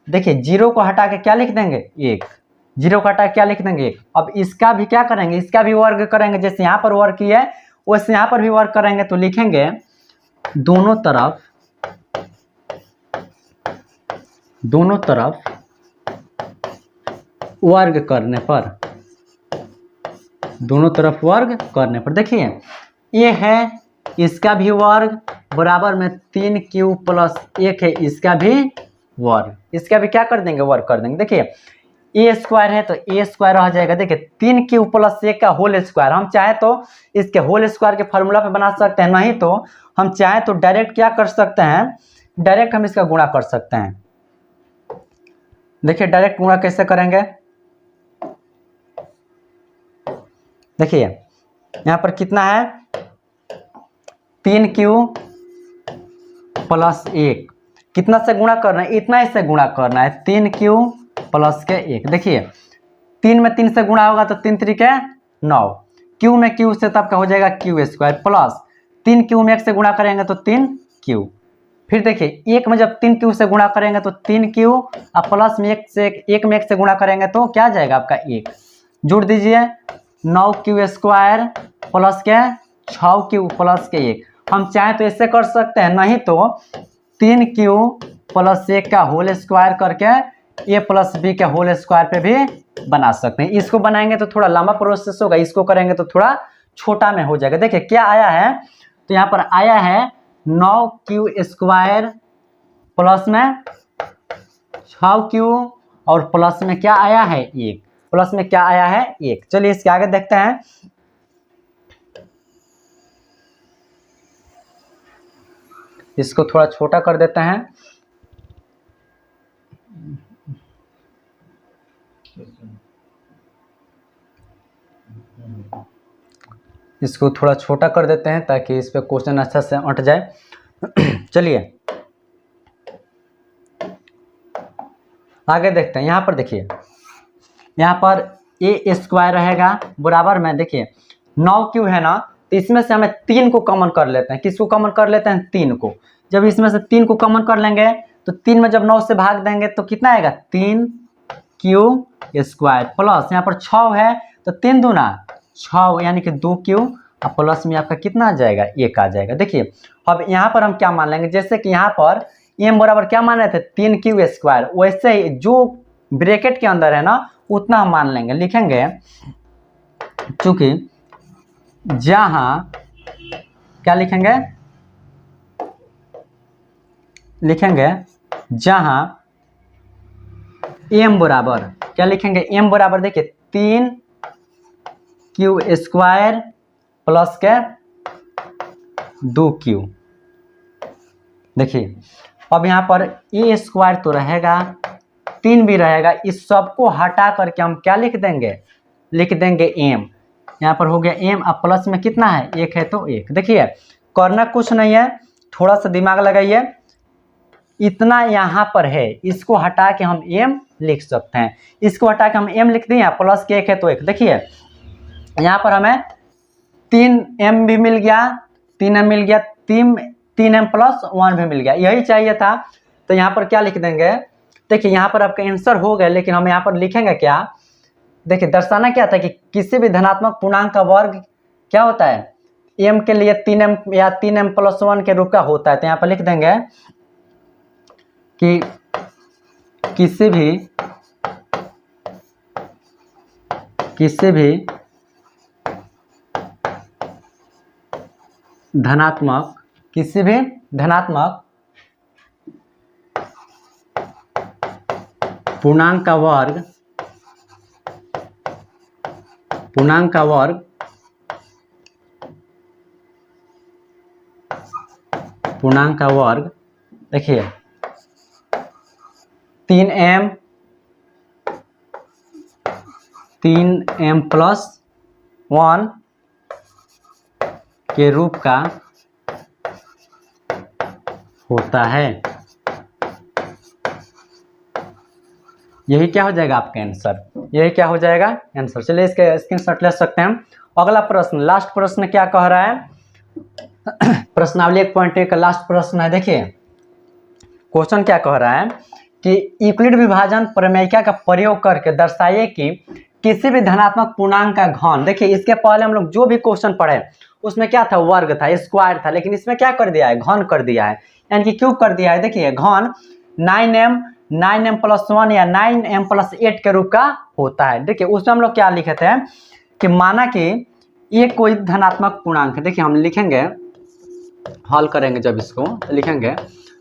देखिए 0 को हटा के क्या लिख देंगे 1, 0 को हटा के क्या लिख देंगे 1। अब इसका भी क्या करेंगे, इसका भी वर्ग करेंगे, जैसे यहाँ पर वर्ग किया है वैसे यहाँ पर भी वर्ग करेंगे, तो लिखेंगे दोनों तरफ वर्ग करने पर, दोनों तरफ वर्ग करने पर देखिए ये है इसका भी वर्ग बराबर में 3q प्लस 1 है इसका भी वर्ग, इसका भी क्या कर देंगे वर्ग कर देंगे। देखिए ए स्क्वायर है तो ए स्क्वायर रह जाएगा, देखिए 3q प्लस 1 का होल स्क्वायर, हम चाहे तो इसके होल स्क्वायर के फॉर्मूला पे बना सकते हैं, नहीं तो हम चाहे तो डायरेक्ट क्या कर सकते हैं, डायरेक्ट हम इसका गुणा कर सकते हैं। देखिए डायरेक्ट गुणा कैसे करेंगे, देखिए यहाँ पर कितना है 3q प्लस 1, कितना से गुणा करना है, इतना ही से गुणा करना है 3q प्लस के 1। देखिए 3 में 3 से गुणा होगा तो 3 3 के 9, q में q से तब का हो जाएगा q स्क्वायर प्लस 3q में 1 से गुणा करेंगे तो 3q, फिर देखिए 1 में जब 3q से गुणा करेंगे तो 3q और प्लस में 1 में 1 से गुणा करेंगे तो क्या आ जाएगा आपका 1, जोड़ दीजिए 9q स्क्वायर प्लस के 6q प्लस के 1। हम चाहे तो इससे कर सकते हैं, नहीं तो 3q प्लस 1 का होल स्क्वायर करके a प्लस बी के होल स्क्वायर पे भी बना सकते हैं। इसको बनाएंगे तो थोड़ा लंबा प्रोसेस होगा, इसको करेंगे तो थोड़ा छोटा में हो जाएगा। देखिए क्या आया है, तो यहाँ पर आया है 9q स्क्वायर प्लस में 6q और प्लस में क्या आया है 1, प्लस में क्या आया है 1। चलिए इसके आगे देखते हैं, इसको थोड़ा छोटा कर देते हैं, इसको थोड़ा छोटा कर देते हैं ताकि इस पे क्वेश्चन अच्छा से अट जाए। चलिए आगे देखते हैं, यहाँ पर देखिए यहाँ पर ए स्क्वायर रहेगा बराबर में, देखिए 9q है ना, तो इसमें से हमें 3 को कॉमन कर लेते हैं। किसको कॉमन कर लेते हैं 3 को, जब इसमें से 3 को कॉमन कर लेंगे तो 3 में जब 9 से भाग देंगे तो कितना आएगा 3q स्क्वायर प्लस यहाँ पर 6 है तो 3 दूना 6 यानी कि 2q और प्लस में आपका कितना आ जाएगा 1 आ जाएगा। देखिए अब यहाँ पर हम क्या मान लेंगे, जैसे कि यहाँ पर m बराबर क्या मान रहे थे 3q स्क्वायर, वैसे ही जो ब्रैकेट के अंदर है ना उतना हम मान लेंगे। लिखेंगे चूंकि जहाँ क्या लिखेंगे, जहाँ m बराबर क्या लिखेंगे, m बराबर देखिए 3q स्क्वायर प्लस के 2q। देखिए अब यहाँ पर a स्क्वायर तो रहेगा 3 भी रहेगा, इस सब को हटा करके हम क्या लिख देंगे, लिख देंगे m। यहाँ पर हो गया m, अब प्लस में कितना है 1 है तो 1। देखिए करना कुछ नहीं है, थोड़ा सा दिमाग लगाइए, इतना यहाँ पर है इसको हटा के हम m लिख सकते हैं, इसको हटा के हम m लिख दिए, प्लस के 1 है तो 1। देखिए यहाँ पर हमें 3m भी मिल गया, 3m मिल गया, 3m प्लस 1 भी मिल गया, यही चाहिए था। तो यहाँ पर क्या लिख देंगे, देखिए यहाँ पर आपका आंसर हो गया, लेकिन हम यहाँ पर लिखेंगे क्या, देखिए दर्शाना क्या था कि किसी भी धनात्मक पूर्णांक का वर्ग क्या होता है m के लिए 3m या 3m प्लस 1 के रूप का होता है। तो यहाँ पर लिख देंगे कि किसी भी धनात्मक पूर्णांक का वर्ग देखिए 3m प्लस 1 के रूप का होता है। यही क्या हो जाएगा आपका आंसर, यही क्या हो जाएगा आंसर। चलिए इसके स्क्रीनशॉट ले सकते हैं। अगला प्रश्न, लास्ट प्रश्न क्या कह रहा है, प्रश्नावली 1.1 का लास्ट प्रश्न है। देखिए क्वेश्चन क्या कह रहा है कि यूक्लिड विभाजन प्रमेयिका का प्रयोग करके दर्शाइए कि किसी भी धनात्मक पूर्णांक का घन। देखिए इसके पहले हम लोग जो भी क्वेश्चन पढ़े उसमें क्या था, वर्ग था, स्क्वायर था, लेकिन इसमें क्या कर दिया है, घन कर दिया है, यानी कि क्यूब कर दिया है। देखिए घन 9m प्लस 1 या 9m प्लस 8 के रूप का होता है। देखिए उसमें हम लोग क्या लिखे थे कि माना कि ये कोई धनात्मक पूर्णांक है। देखिए हम लिखेंगे, हल करेंगे जब इसको तो लिखेंगे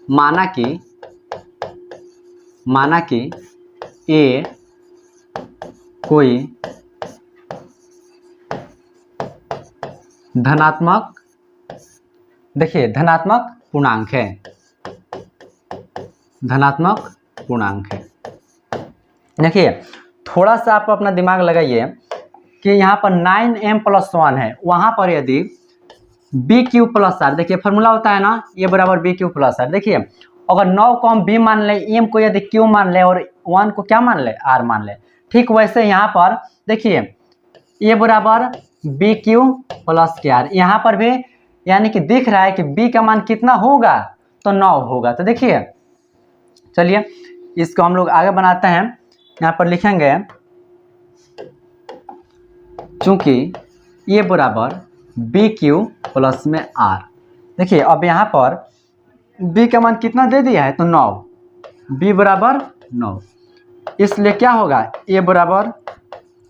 माना कि ए कोई धनात्मक, देखिए धनात्मक पूर्णांक है, धनात्मक पूर्णांक है। देखिए थोड़ा सा आप अपना दिमाग लगाइए कि यहाँ पर 9m प्लस 1 है, वहां पर यदि बी क्यू प्लस आर, देखिए फॉर्मूला होता है ना, ये बराबर बी क्यू प्लस आर। देखिए अगर 9 को हम बी मान ले, एम को यदि क्यू मान ले और 1 को क्या मान ले, आर मान ले, ठीक वैसे यहाँ पर देखिए ये बराबर बी क्यू प्लस के आर, यहाँ पर भी यानी कि दिख रहा है कि बी का मान कितना होगा, तो 9 होगा। तो देखिए चलिए इसको हम लोग आगे बनाते हैं। यहाँ पर लिखेंगे चूंकि ये बराबर बी क्यू प्लस में आर। देखिए अब यहाँ पर बी का मान कितना दे दिया है, तो 9, बी बराबर 9, इसलिए क्या होगा, ए बराबर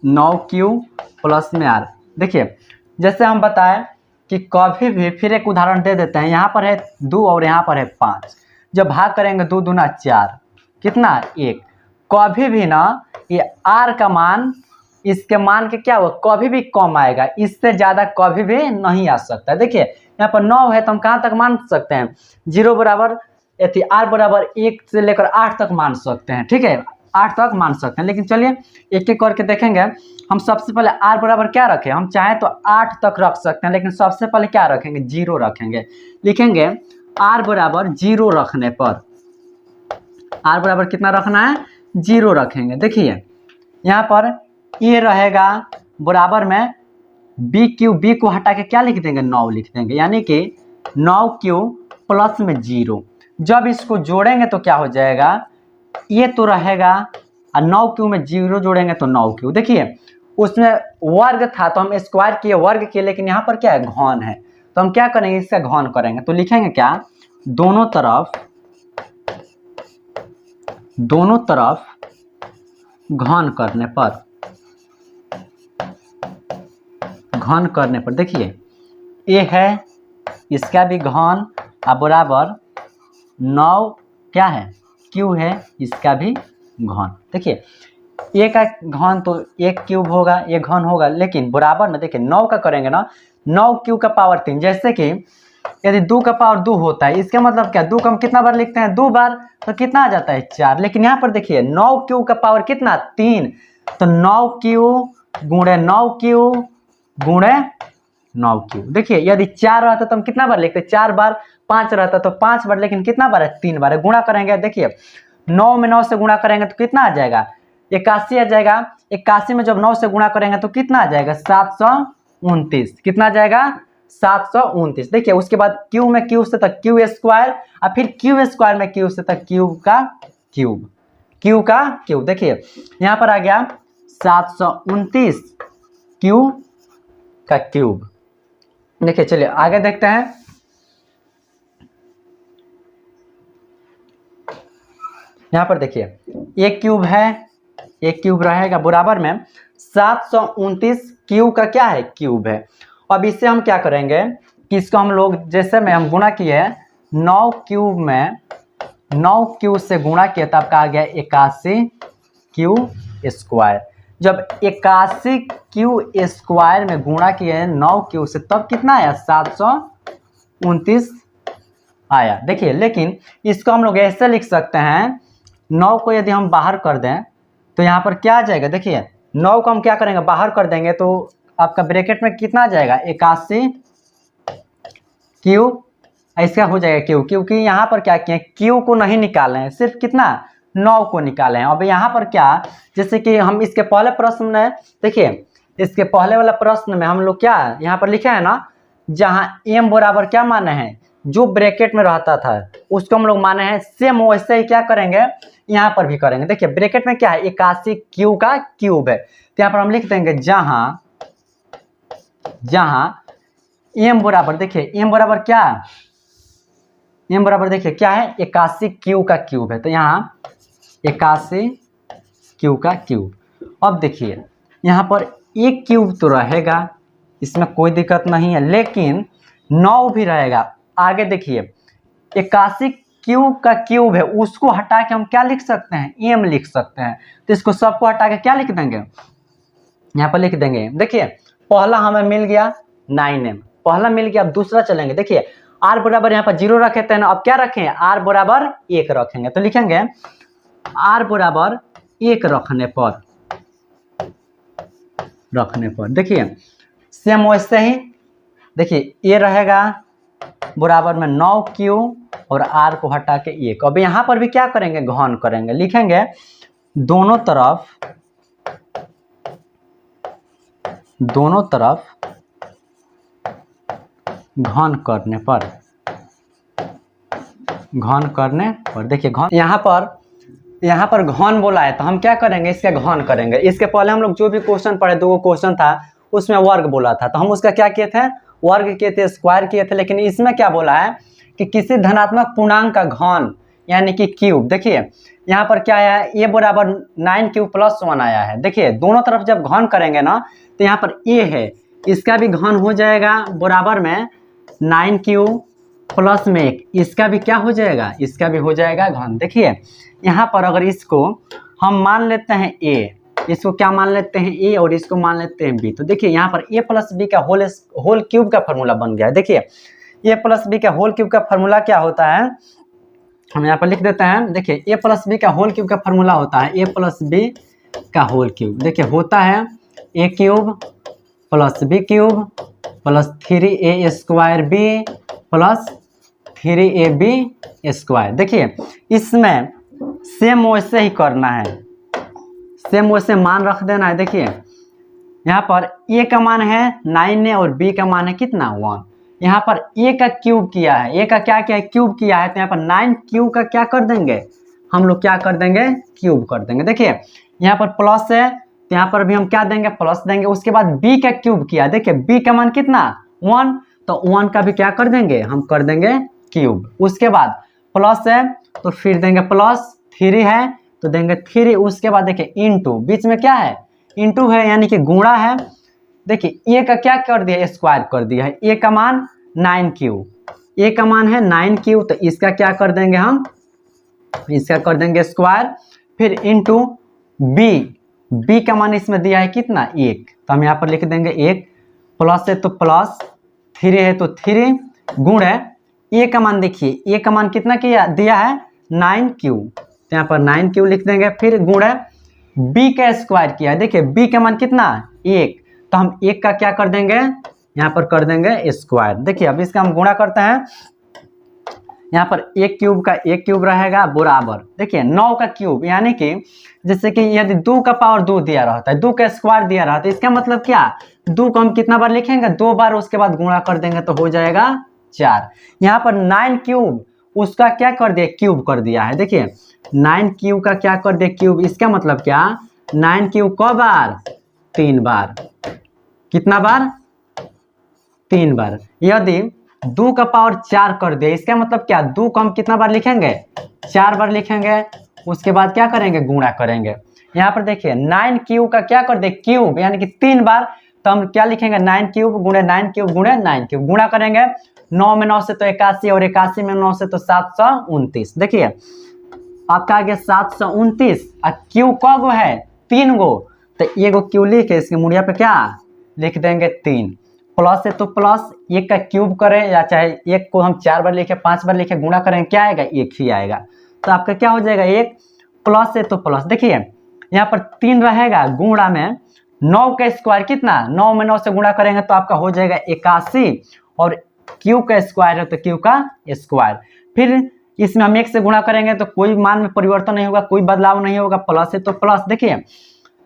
9q प्लस में आर। देखिए जैसे हम बताएं कि कभी भी, फिर एक उदाहरण दे देते हैं, यहाँ पर है 2 और यहाँ पर है 5, जब भाग करेंगे 2 दूना 4, कितना 1, कभी भी ना ये r का मान इसके मान के क्या हो, कभी भी कम आएगा, इससे ज़्यादा कभी भी नहीं आ सकता। देखिए यहाँ पर 9 है तो हम कहाँ तक मान सकते हैं, 0 बराबर यदि r बराबर 1 से लेकर 8 तक मान सकते हैं, ठीक है 8 तक मान सकते हैं। लेकिन चलिए एक एक करके देखेंगे। हम सबसे पहले r बराबर क्या रखें, हम चाहें तो 8 तक रख सकते हैं, लेकिन सबसे पहले क्या रखेंगे, 0 रखेंगे। लिखेंगे r बराबर 0 रखने पर, r बराबर कितना रखना है, 0 रखेंगे। देखिए यहाँ पर ये रहेगा बराबर में बी क्यू, बी को हटा के क्या लिख देंगे, 9 लिख देंगे, यानी कि 9q प्लस में 0। जब इसको जोड़ेंगे तो क्या हो जाएगा, ये तो रहेगा, और 9q में 0 जोड़ेंगे तो 9q। देखिए उसमें वर्ग था तो हम स्क्वायर किए, वर्ग किए, लेकिन यहाँ पर क्या है, घन है, तो हम क्या करेंगे, इसका घन करेंगे। तो लिखेंगे क्या, दोनों तरफ घन करने पर देखिए ए है, इसका भी घन बराबर 9 क्या है, क्यू है, इसका भी घन। देखिए ए का घन तो 1 क्यूब होगा, ये घन होगा, लेकिन बराबर में देखिए 9 का करेंगे ना, 9 क्यू का पावर 3, जैसे कि यदि 2 का पावर 2 होता है, इसका मतलब क्या, 2 का हम कितना बार लिखते हैं, 2 बार, तो कितना आ जाता है 4। लेकिन यहाँ पर देखिए 9 क्यू का पावर कितना, 3, तो 9 क्यू गुणे 9 क्यू गुणे 9 क्यू। देखिए यदि 4 रहता तो हम कितना बार लिखते, 4 बार, 5 रहता तो 5 बार, लेकिन कितना बार है, 3 बार है। गुणा करेंगे, देखिए 9 में 9 से गुणा करेंगे तो कितना आ जाएगा, 81 आ जाएगा। 81 में जब 9 से गुणा करेंगे तो कितना आ जाएगा, 729, कितना आ जाएगा, 729। देखिए उसके बाद क्यू में क्यू से तक क्यू स्क्वायर, और फिर क्यू स्क्वायर में क्यू से तक क्यूब का क्यूब। देखिए यहाँ पर आ गया 729 क्यू का क्यूब। देखिए चलिए आगे देखते हैं। यहाँ पर देखिए एक क्यूब है, एक क्यूब रहेगा, बराबर में 729 क्यू का क्या है, क्यूब है। अब इससे हम क्या करेंगे कि इसको हम लोग, जैसे में हम गुणा किए 9 क्यूब में 9 क्यू से गुणा किया तब का आ गया 81 क्यू स्क्वायर। जब 81 क्यू स्क्वायर में गुणा किए 9 क्यू से तब कितना आया, 729 आया। देखिए लेकिन इसको हम लोग ऐसे लिख सकते हैं, 9 को यदि हम बाहर कर दें तो यहाँ पर क्या आ जाएगा, देखिए 9 को हम क्या करेंगे, बाहर कर देंगे तो आपका ब्रैकेट में कितना आ जाएगा, 81 क्यू इसका हो जाएगा क्यू, क्योंकि यहाँ पर क्या किए क्यू को नहीं निकाले हैं, सिर्फ कितना 9 को निकाले हैं। अब यहाँ पर क्या, जैसे कि हम इसके पहले प्रश्न में देखिए, इसके पहले वाला प्रश्न में हम लोग क्या यहाँ पर लिखे है ना, जहाँ m बराबर क्या माने हैं, जो ब्रैकेट में रहता था उसको हम लोग माने हैं, सेम वैसे ही क्या करेंगे यहाँ पर भी करेंगे। देखिए ब्रैकेट में क्या है 81 क्यू का क्यूब है, तो यहाँ पर हम लिख देंगे जहाँ m बराबर, देखिए m बराबर क्या, m बराबर देखिए क्या है 81 क्यू का क्यूब है, तो यहाँ 81 क्यू का क्यूब। अब देखिए यहाँ पर एक क्यूब तो रहेगा, इसमें कोई दिक्कत नहीं है, लेकिन 9 भी रहेगा। आगे देखिए 81 क्यू का क्यूब है, उसको हटा के हम क्या लिख सकते हैं, m लिख सकते हैं। तो इसको सबको हटा के क्या लिख देंगे, यहाँ पर लिख देंगे। देखिए पहला हमें मिल गया 9m, पहला मिल गया। अब दूसरा चलेंगे, देखिए r बराबर यहाँ पर 0 रखे थे ना, अब क्या रखें r बराबर 1 रखेंगे, तो लिखेंगे r बराबर 1 रखने पर देखिए सेम वैसे ही, देखिए ये रहेगा बराबर में 9 क्यू और r को हटा के 1। अब यहाँ पर भी क्या करेंगे, घन करेंगे, लिखेंगे दोनों तरफ घन करने पर देखिए घन, यहाँ पर घन बोला है तो हम क्या करेंगे, इसका घन करेंगे। इसके पहले हम लोग जो भी क्वेश्चन पढ़े, 2 क्वेश्चन था उसमें वर्ग बोला था, तो हम उसका क्या किए थे, वर्ग किए थे, स्क्वायर किए थे। लेकिन इसमें क्या बोला है कि किसी धनात्मक पूर्णांक का घन यानी कि क्यूब। देखिए यहाँ पर क्या है, a बराबर 9 क्यूब प्लस 1 आया है। देखिए दोनों तरफ जब घन करेंगे ना, तो यहाँ पर a है, इसका भी घन हो जाएगा बराबर में 9 क्यूब प्लस में 1, इसका भी क्या हो जाएगा, इसका भी हो जाएगा घन। देखिए यहाँ पर अगर इसको हम मान लेते हैं a, इसको क्या मान लेते हैं a और इसको मान लेते हैं b, तो देखिए यहाँ पर a प्लस बी का होल क्यूब का फॉर्मूला बन गया है। देखिए a प्लस बी का होल क्यूब का फॉर्मूला क्या होता है, हम यहाँ पर लिख देते हैं। देखिए a प्लस बी का होल क्यूब का फॉर्मूला होता है a प्लस बी का होल क्यूब। देखिए होता है a cube plus b cube plus 3a square b plus 3ab square. देखिए इसमें सेम वैसे ही करना है, सेम वैसे मान रख देना है। देखिए यहाँ पर a का मान है 9 है और b का मान है कितना 1। यहाँ पर a का क्यूब किया है, a का क्या किया है, क्यूब किया है, तो यहाँ पर 9 क्यूब का क्या कर देंगे, हम लोग क्या कर देंगे, क्यूब कर देंगे। देखिए यहाँ पर प्लस है तो यहाँ पर भी हम क्या देंगे, प्लस देंगे। उसके बाद b का क्यूब किया, देखिए b का मान कितना 1, तो 1 का भी क्या कर देंगे, हम कर देंगे क्यूब। उसके बाद प्लस है तो फिर देंगे प्लस, 3 है तो देंगे 3। उसके बाद देखिए इनटू, बीच में क्या है, इनटू है यानी कि गुणा है। देखिए a का क्या कर दिया, स्क्वायर कर दिया है। a का मान 9 क्यूब, a का मान है 9 क्यूब, तो इसका क्या कर देंगे हम, इसका कर देंगे स्क्वायर। फिर इनटू b का मान इसमें दिया है कितना 1, तो हम यहाँ पर लिख देंगे 1। प्लस है तो प्लस, 3 है तो 3, गुण है a का मान, देखिए a का मान कितना किया दिया है 9 क्यूब, तो यहाँ पर 9 क्यूब लिख देंगे। फिर गुण है b का स्क्वायर किया है, देखिए b का मान कितना 1, तो हम 1 का क्या कर देंगे, यहाँ पर कर देंगे स्क्वायर। देखिए अब इसका हम गुणा करते हैं, यहाँ पर 1 क्यूब का 1 क्यूब रहेगा बराबर, देखिए 9 का क्यूब, यानी कि जैसे कि यदि 2 का पावर 2 दिया रहता है, 2 का स्क्वायर दिया रहता है, इसका मतलब क्या, 2 को हम कितना बार लिखेंगे, 2 बार, उसके बाद गुणा कर देंगे तो हो जाएगा 4। यहाँ पर 9 क्यूब उसका क्या कर दिया, क्यूब कर दिया है। देखिए 9 क्यूब का क्या कर दिया, क्यूब। इसका मतलब क्या, 9 क्यूब क बार, 3 बार, कितना बार, 3 बार। यदि 2 का पावर 4 कर दिया, इसका मतलब क्या, 2 को हम कितना बार लिखेंगे, 4 बार लिखेंगे। उसके बाद क्या करेंगे, गुणा करेंगे। यहाँ पर देखिए 9 क्यूब का क्या कर दे, क्यूब, यानी कि 3 बार, तो हम क्या लिखेंगे 9 क्यूब गुणे 9 क्यूब गुणे 9 क्यूब। गुणा करेंगे 9 में 9 से तो 81 और 81 में 9 से तो 729। देखिए आपका आ गया 729, और क्यू क गो है 3 गो, तो ये गो क्यू लिख के इसके मुड़िया पे क्या लिख देंगे 3। प्लस है तो प्लस, 1 का क्यूब करें या चाहे 1 को हम 4 बार लिखे, 5 बार लिखे, गुणा करें क्या आएगा, 1 ही आएगा। तो आपका क्या हो जाएगा 1, प्लस है तो प्लस। देखिए यहाँ पर 3 रहेगा, गुणा में 9 का स्क्वायर कितना, 9 में 9 से गुणा करेंगे तो आपका हो जाएगा 81, और क्यू का स्क्वायर है तो क्यू का स्क्वायर। फिर इसमें हम 1 से गुणा करेंगे तो कोई मान में परिवर्तन नहीं होगा, कोई बदलाव नहीं होगा, प्लस है तो प्लस। देखिए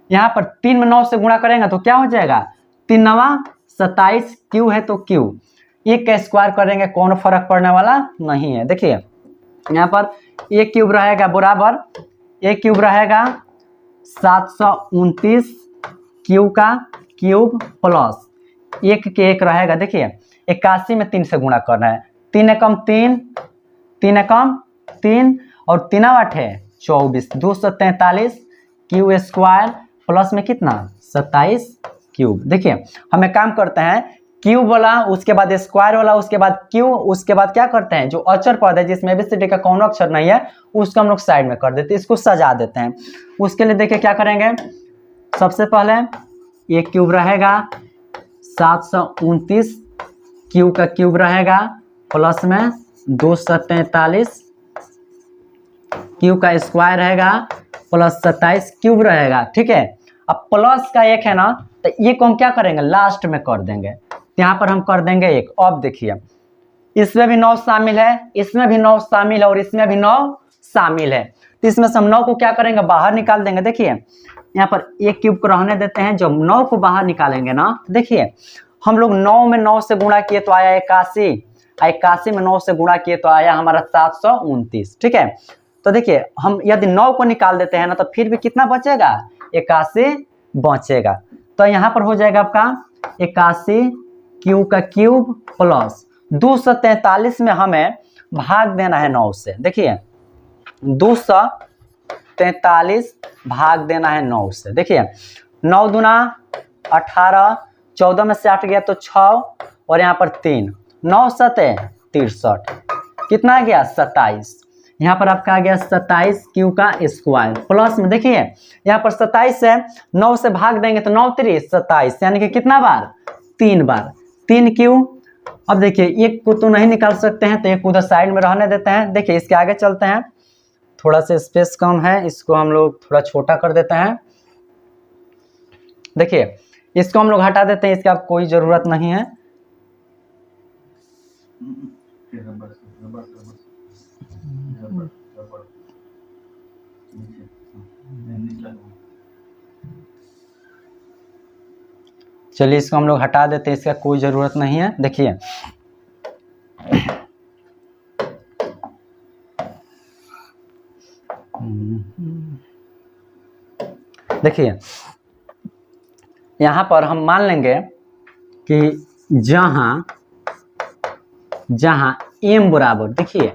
यहाँ पर 3 में 9 से गुणा करेंगे तो क्या हो जाएगा, 3 9 27, क्यू है तो क्यू। 1 का स्क्वायर करेंगे कौन फर्क पड़ने वाला नहीं है। देखिए यहाँ पर एक क्यूब रहेगा बराबर, एक क्यूब रहेगा 729 क्यू का क्यूब प्लस 1 के 1 रहेगा। देखिए 81 में 3 से गुणा करना है, 3 एकम 3, 3 एकम 3 और 3 8 है 24, 243 क्यू स्क्वायर प्लस में कितना 27 क्यूब। देखिए हमें काम करते हैं क्यूब वाला, उसके बाद स्क्वायर वाला, उसके बाद क्यू, उसके बाद क्या करते हैं जो अचर पद है जिसमें एबीसीडी का कौन अक्षर नहीं है उसको हम लोग साइड में कर देते हैं, इसको सजा देते हैं। उसके लिए देखिए क्या करेंगे, सबसे पहले एक क्यूब रहेगा 729 क्यू का क्यूब रहेगा प्लस में 243 क्यू का स्क्वायर रहेगा प्लस 27 क्यूब रहेगा। ठीक है, अब प्लस का 1 है ना तो ये को हम क्या करेंगे लास्ट में कर देंगे, यहाँ पर हम कर देंगे 1। अब देखिए इसमें भी 9 शामिल है, इसमें भी 9 शामिल है और इसमें भी 9 शामिल है, तो इसमें से हम 9 को क्या करेंगे बाहर निकाल देंगे। देखिए यहाँ पर एक क्यूब को रहने देते हैं, जब 9 को बाहर निकालेंगे ना तो देखिए हम लोग 9 में 9 से गुणा किए तो आया 81, 81 में 9 से गुणा किए तो आया हमारा 729। ठीक है, तो देखिए हम यदि 9 को निकाल देते हैं ना तो फिर भी कितना बचेगा 81 बचेगा। तो यहाँ पर हो जाएगा आपका 81 क्यू का क्यूब प्लस 243 में हमें भाग देना है 9 से। देखिए 243 भाग देना है 9 से। देखिए 9 दूना 18, 14 में से 8 गया तो 6 और यहाँ पर 3, 9 7 63, कितना आ गया 27। यहाँ पर आपका आ गया 27 क्यू का स्क्वायर प्लस में देखिए यहाँ पर 27 से 9 से भाग देंगे तो 9 3 27, यानी कि कितना बार 3 बार 3 क्यू। अब देखिए एक को तो नहीं निकाल सकते हैं तो एक उधर साइड में रहने देते हैं। देखिए इसके आगे चलते हैं, थोड़ा सा स्पेस कम है, इसको हम लोग थोड़ा छोटा कर देते हैं। देखिए इसको हम लोग हटा देते हैं, इसकी अब कोई जरूरत नहीं है। चलिए इसको हम लोग हटा देते हैं, इसका कोई ज़रूरत नहीं है। देखिए देखिए यहाँ पर हम मान लेंगे कि जहाँ जहाँ m बराबर, देखिए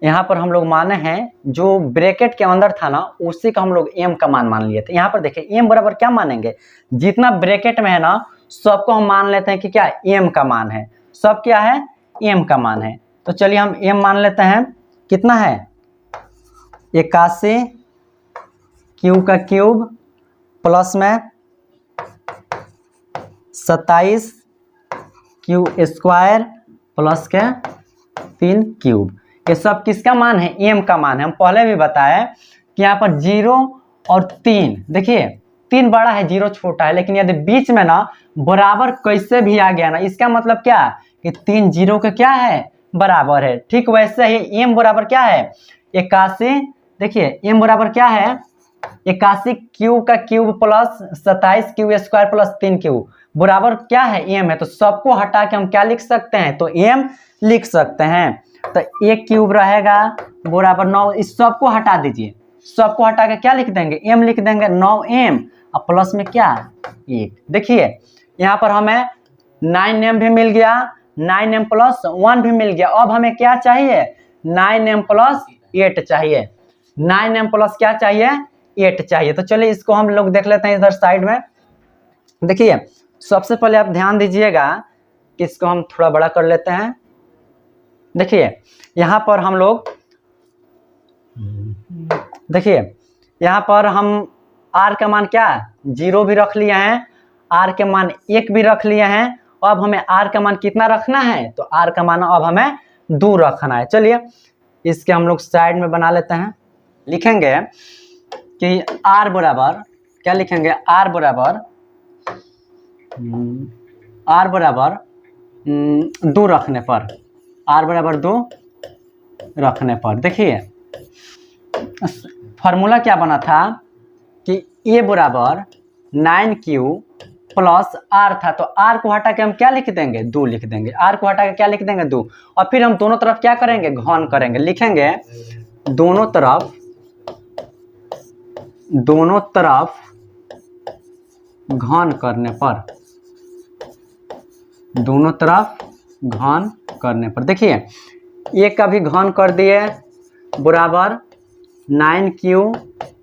यहाँ पर हम लोग माने हैं जो ब्रैकेट के अंदर था ना उसी का हम लोग m का मान लिए थे। यहाँ पर देखिए m बराबर क्या मानेंगे, जितना ब्रैकेट में है ना सबको हम मान लेते हैं कि क्या m का मान है, सब क्या है m का मान है। तो चलिए हम m मान लेते हैं, कितना है 81 क्यू का क्यूब प्लस में 27 क्यू स्क्वायर प्लस के 3 क्यूब। ये सब किसका मान है m का मान है। हम पहले भी बताए कि यहाँ पर 0 और 3, देखिए 3 बड़ा है 0 छोटा है, लेकिन यदि बीच में ना बराबर कैसे भी आ गया ना इसका मतलब क्या कि 3 0 के क्या है बराबर है। ठीक वैसे ही m बराबर क्या है 81, देखिए m बराबर क्या है 81 क्यू का cube plus 27 Q square plus 3 Q बराबर क्या है m है। तो सबको हटा के हम क्या लिख सकते हैं, तो m लिख सकते हैं। तो एक क्यूब रहेगा बराबर 9, इस सबको हटा दीजिए, सबको हटा के क्या लिख देंगे m लिख देंगे 9m और प्लस में क्या 1। देखिए यहाँ पर हमें 9m भी मिल गया, 9m प्लस 1 भी मिल गया। अब हमें क्या चाहिए 9m प्लस 8 चाहिए, 9m प्लस क्या चाहिए 8 चाहिए। तो चलिए इसको हम लोग देख लेते हैं इधर साइड में। देखिए सबसे पहले आप ध्यान दीजिएगा, इसको हम थोड़ा बड़ा कर लेते हैं। देखिए यहाँ पर हम लोग, देखिए यहाँ पर हम r का मान क्या 0 भी रख लिए हैं, r के मान 1 भी रख लिए हैं। अब हमें r का मान कितना रखना है, तो r का मान अब हमें 2 रखना है। चलिए इसके हम लोग साइड में बना लेते हैं, लिखेंगे कि r बराबर क्या लिखेंगे, r बराबर 2 रखने पर, r बराबर 2 रखने पर देखिए फॉर्मूला क्या बना था कि a बराबर 9q प्लस r था, तो r को हटा के हम क्या लिख देंगे 2 लिख देंगे, r को हटा के क्या लिख देंगे 2, और फिर हम दोनों तरफ क्या करेंगे घन करेंगे, लिखेंगे दोनों तरफ घन करने पर, दोनों तरफ घन करने पर देखिए एक का भी घन कर दिए बराबर 9q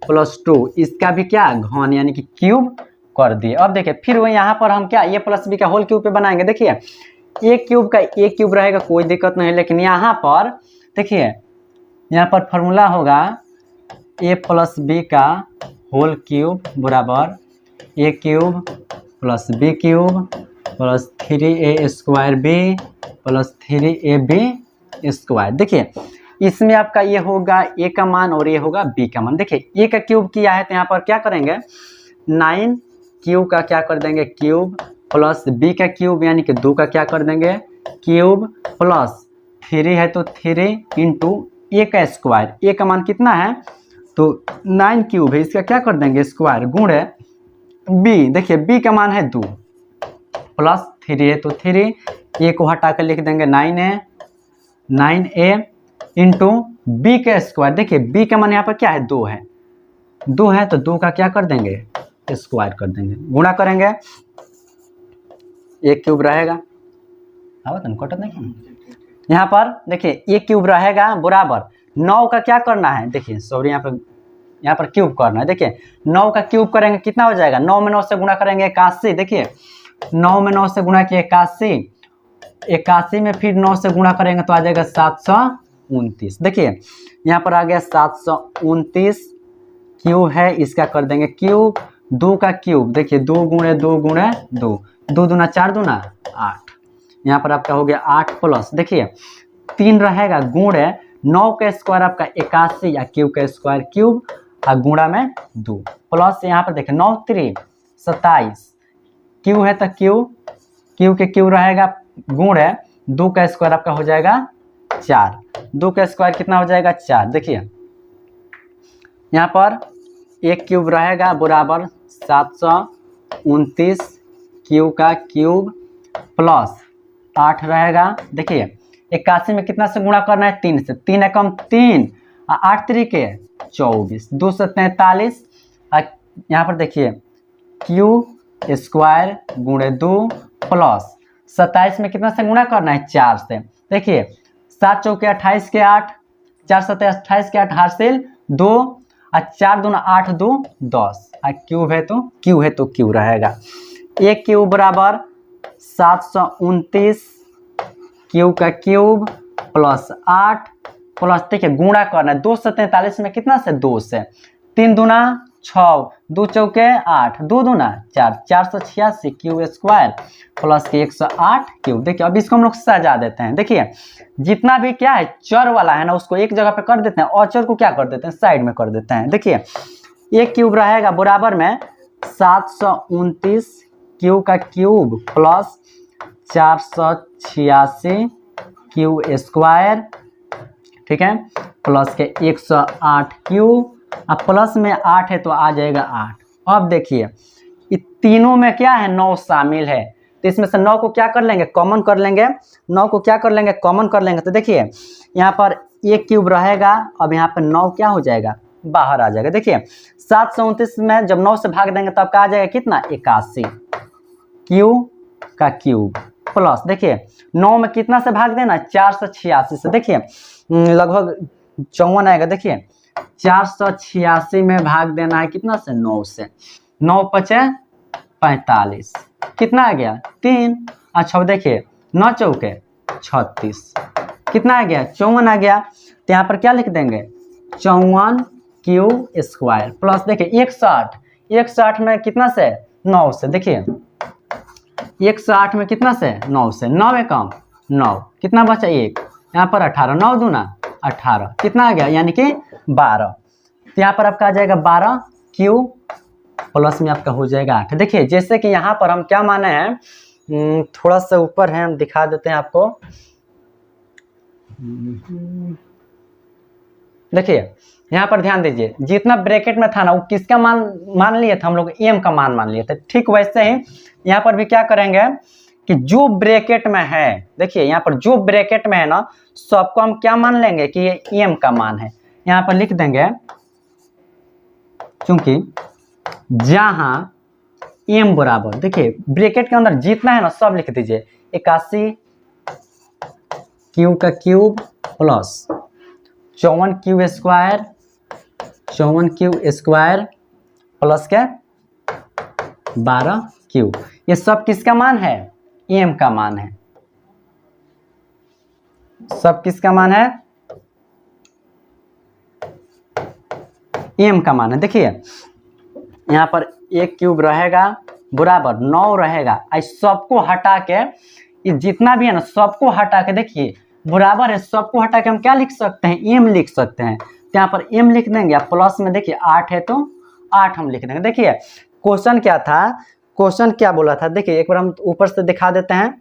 प्लस 2, इसका भी क्या घन यानी कि क्यूब कर दिए। अब देखिए फिर वो यहाँ पर हम क्या a प्लस बी का होल क्यूब पे बनाएंगे, देखिए a क्यूब का a क्यूब रहेगा कोई दिक्कत नहीं, लेकिन यहाँ पर देखिए यहाँ पर फॉर्मूला होगा a प्लस बी का होल क्यूब बराबर a cube plus B cube plus 3a square B plus 3ab square. देखिए इसमें आपका ये होगा a का मान और ये होगा b का मान। देखिए a का क्यूब किया है तो यहाँ पर क्या करेंगे 9q का क्या कर देंगे क्यूब प्लस b का क्यूब यानी कि 2 का क्या कर देंगे क्यूब प्लस 3 है तो 3 इंटू a का स्क्वायर, a का मान कितना है तो 9 क्यूब है, इसका क्या कर देंगे स्क्वायर गुणे b, देखिए b का मान है 2 प्लस 3 है तो 3, a को हटा कर लिख देंगे 9a इंटू बी का स्क्वायर, देखिए b का मान यहाँ पर क्या है 2 है, 2 है तो 2 का क्या कर देंगे स्क्वायर कर देंगे, गुणा करेंगे एक क्यूब रहेगा, कटत नहीं यहाँ पर देखिए एक क्यूब रहेगा बराबर 9 का क्या करना है, देखिए सॉरी यहाँ पर क्यूब करना है, देखिए 9 का क्यूब करेंगे कितना हो जाएगा 9 में 9 से गुणा करेंगे 81, देखिए 9 में 9 से गुणा किए 81 में फिर 9 से गुणा करेंगे तो आ जाएगा 729, देखिए यहाँ पर आ गया 729 क्यूब है, इसका कर देंगे क्यूब, 2 का क्यूब देखिए 2 गुणे 2 गुणे 2, 2 दूना 4 दूना 8, यहाँ पर आपका हो गया 8 प्लस देखिए 3 रहेगा गुणे 9 का स्क्वायर आपका 81 या क्यूब का स्क्वायर क्यूब और गुणा में 2 प्लस यहाँ पर देखिए 9 3 27 क्यू है तो क्यू के क्यू रहेगा गुणे 2 का स्क्वायर आपका हो जाएगा 4, 2 का स्क्वायर कितना हो जाएगा 4, देखिए यहाँ पर एक क्यूब रहेगा बराबर 729 क्यू का क्यूब प्लस 8 रहेगा, देखिए 81 में कितना से गुणा करना है 3 से, 3 एकम 3 और 8 तरीके 24, 2 से 43, यहाँ पर देखिए क्यू स्क्वायर गुणे 2 प्लस 27 में कितना से गुणा करना है 4 से, देखिए 7 चौके 28 के 8, 4 7 28 के 8 हासिल 2 और 4 दूना 8 2 10 और क्यूब है तो क्यू रहेगा, एक क्यूब बराबर 729 क्यू का क्यूब प्लस 8 प्लस देखिए गुणा करना है 2 से 43 में कितना से 2 से, 3 दूना 6 2 चौके 8 2 दूना 4, 486 क्यू स्क्वायर प्लस के 108 क्यूब। देखिए अब इसको हम लोग सजा देते हैं, देखिए जितना भी क्या है चर वाला है ना उसको एक जगह पे कर देते हैं और चर को क्या कर देते हैं साइड में कर देते हैं। देखिए एक क्यूब रहेगा बराबर में 729 क्यू का क्यूब प्लस 486 क्यू स्क्वायर, ठीक है, प्लस के 108 क्यू, अब प्लस में 8 है तो आ जाएगा 8। अब देखिए ये तीनों में क्या है 9 शामिल है, तो इसमें से 9 को क्या कर लेंगे कॉमन कर लेंगे, 9 को क्या कर लेंगे कॉमन कर लेंगे, तो देखिए यहाँ पर एक क्यूब रहेगा, अब यहाँ पर 9 क्या हो जाएगा बाहर आ जाएगा। देखिए 729 में जब 9 से भाग देंगे तब का आ जाएगा कितना 81 क्यू का क्यूब प्लस देखिए 9 में कितना से भाग देना 486 से, देखिए लगभग 54 आएगा, देखिए 486 में भाग देना है कितना से 9 से, 9 पचे 45 कितना आ गया 3, अच्छा देखिए 9 चौके 36 कितना आ गया 54 आ गया, तो यहाँ पर क्या लिख देंगे 54 क्यू स्क्वायर प्लस देखिए 160 में कितना से 9 से, देखिए 108 में कितना से 9 से, 9 में कम 9 कितना बचा 1, यहाँ पर 18 9 दूना 18 कितना आ गया यानी कि 12, तो यहाँ पर आपका आ जाएगा 12 क्यू प्लस में आपका हो जाएगा 8। देखिए जैसे कि यहाँ पर हम क्या माने हैं थोड़ा सा ऊपर है, हम दिखा देते हैं आपको। देखिए यहाँ पर ध्यान दीजिए, जितना ब्रैकेट में था ना वो किसका मान मान लिए थे हम लोग, एम का मान लिए थे। ठीक वैसे ही यहाँ पर भी क्या करेंगे कि जो ब्रैकेट में है, देखिए यहाँ पर जो ब्रैकेट में है ना सबको हम क्या मान लेंगे कि ये एम का मान है। यहाँ पर लिख देंगे, क्योंकि जहां एम बराबर, देखिए ब्रैकेट के अंदर जितना है ना सब लिख दीजिए, 81 क्यू का cube plus 54 Q square, 54 Q square plus के 12 क्यू। ये सब किसका मान है, एम का मान है। सब किसका मान है, एम का मान है। देखिए यहाँ पर एक क्यूब रहेगा बराबर 9 रहेगा, इस सबको हटा के, ये जितना भी है ना सबको हटा के, देखिए बराबर है, सबको हटा के हम क्या लिख सकते हैं, एम लिख सकते हैं। तो यहाँ पर एम लिख देंगे, प्लस में देखिए 8 है तो 8 हम लिख देंगे। देखिए क्वेश्चन क्या था, क्वेश्चन क्या बोला था, देखिए एक बार हम ऊपर से दिखा देते हैं।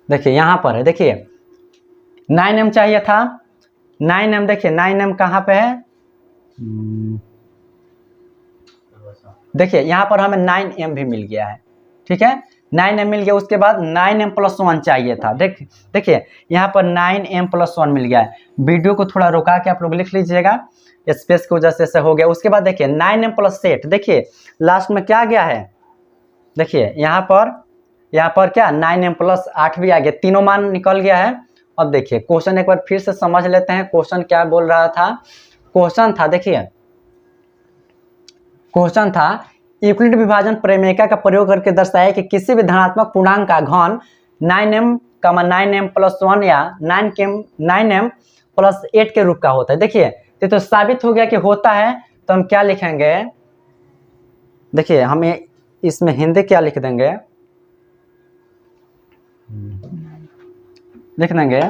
देखिए यहाँ पर है, देखिए 9m चाहिए था, 9m, देखिए 9m कहाँ पे है, देखिए यहाँ पर हमें 9m भी मिल गया है। ठीक है, 9m मिल गया, उसके बाद 9m प्लस 1 चाहिए था। देखिए यहाँ पर 9m प्लस 1 मिल गया है। वीडियो को थोड़ा रुका के आप लोग लिख लीजिएगा, स्पेस की वजह से ऐसा हो गया। उसके बाद देखिए 9m प्लस 8, देखिए लास्ट में क्या गया है, देखिए यहाँ पर क्या 9m प्लस 8 भी आ गया, तीनों मान निकल गया है। अब देखिए क्वेश्चन एक बार फिर से समझ लेते हैं, क्वेश्चन क्या बोल रहा था। क्वेश्चन था, देखिए क्वेश्चन था यूक्लिड विभाजन प्रमेय का प्रयोग करके दर्शाया कि किसी भी धनात्मक पूर्णांक का घन 9m, 9m प्लस 1 या 9m प्लस 8 के रूप का होता है। देखिए तो साबित हो गया कि होता है, तो हम क्या लिखेंगे, देखिए हमें इसमें हिंदी क्या लिख देंगे, लिख देंगे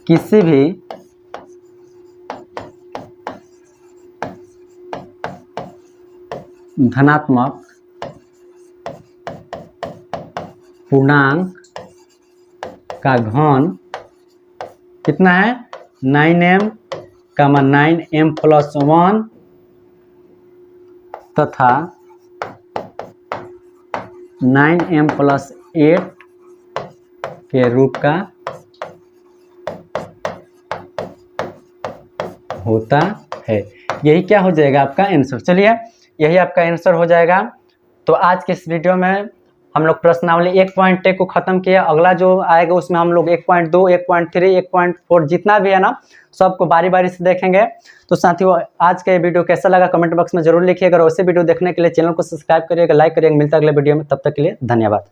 किसी भी धनात्मक पूर्णांक का घन कितना है, 9m, 9m प्लस 1 तथा 9m प्लस 8 के रूप का होता है। यही क्या हो जाएगा आपका आंसर। चलिए यही आपका आंसर हो जाएगा। तो आज के इस वीडियो में हम लोग प्रश्नावली 1.1 को खत्म किया। अगला जो आएगा उसमें हम लोग 1.2, 1.3, 1.4 जितना भी है ना सबको बारी बारी से देखेंगे। तो साथियों आज का ये वीडियो कैसा लगा कमेंट बॉक्स में जरूर लिखिएगा, और वैसे वीडियो देखने के लिए चैनल को सब्सक्राइब करिएगा, लाइक करिएगा। मिलता है अगले वीडियो में, तब तक के लिए धन्यवाद।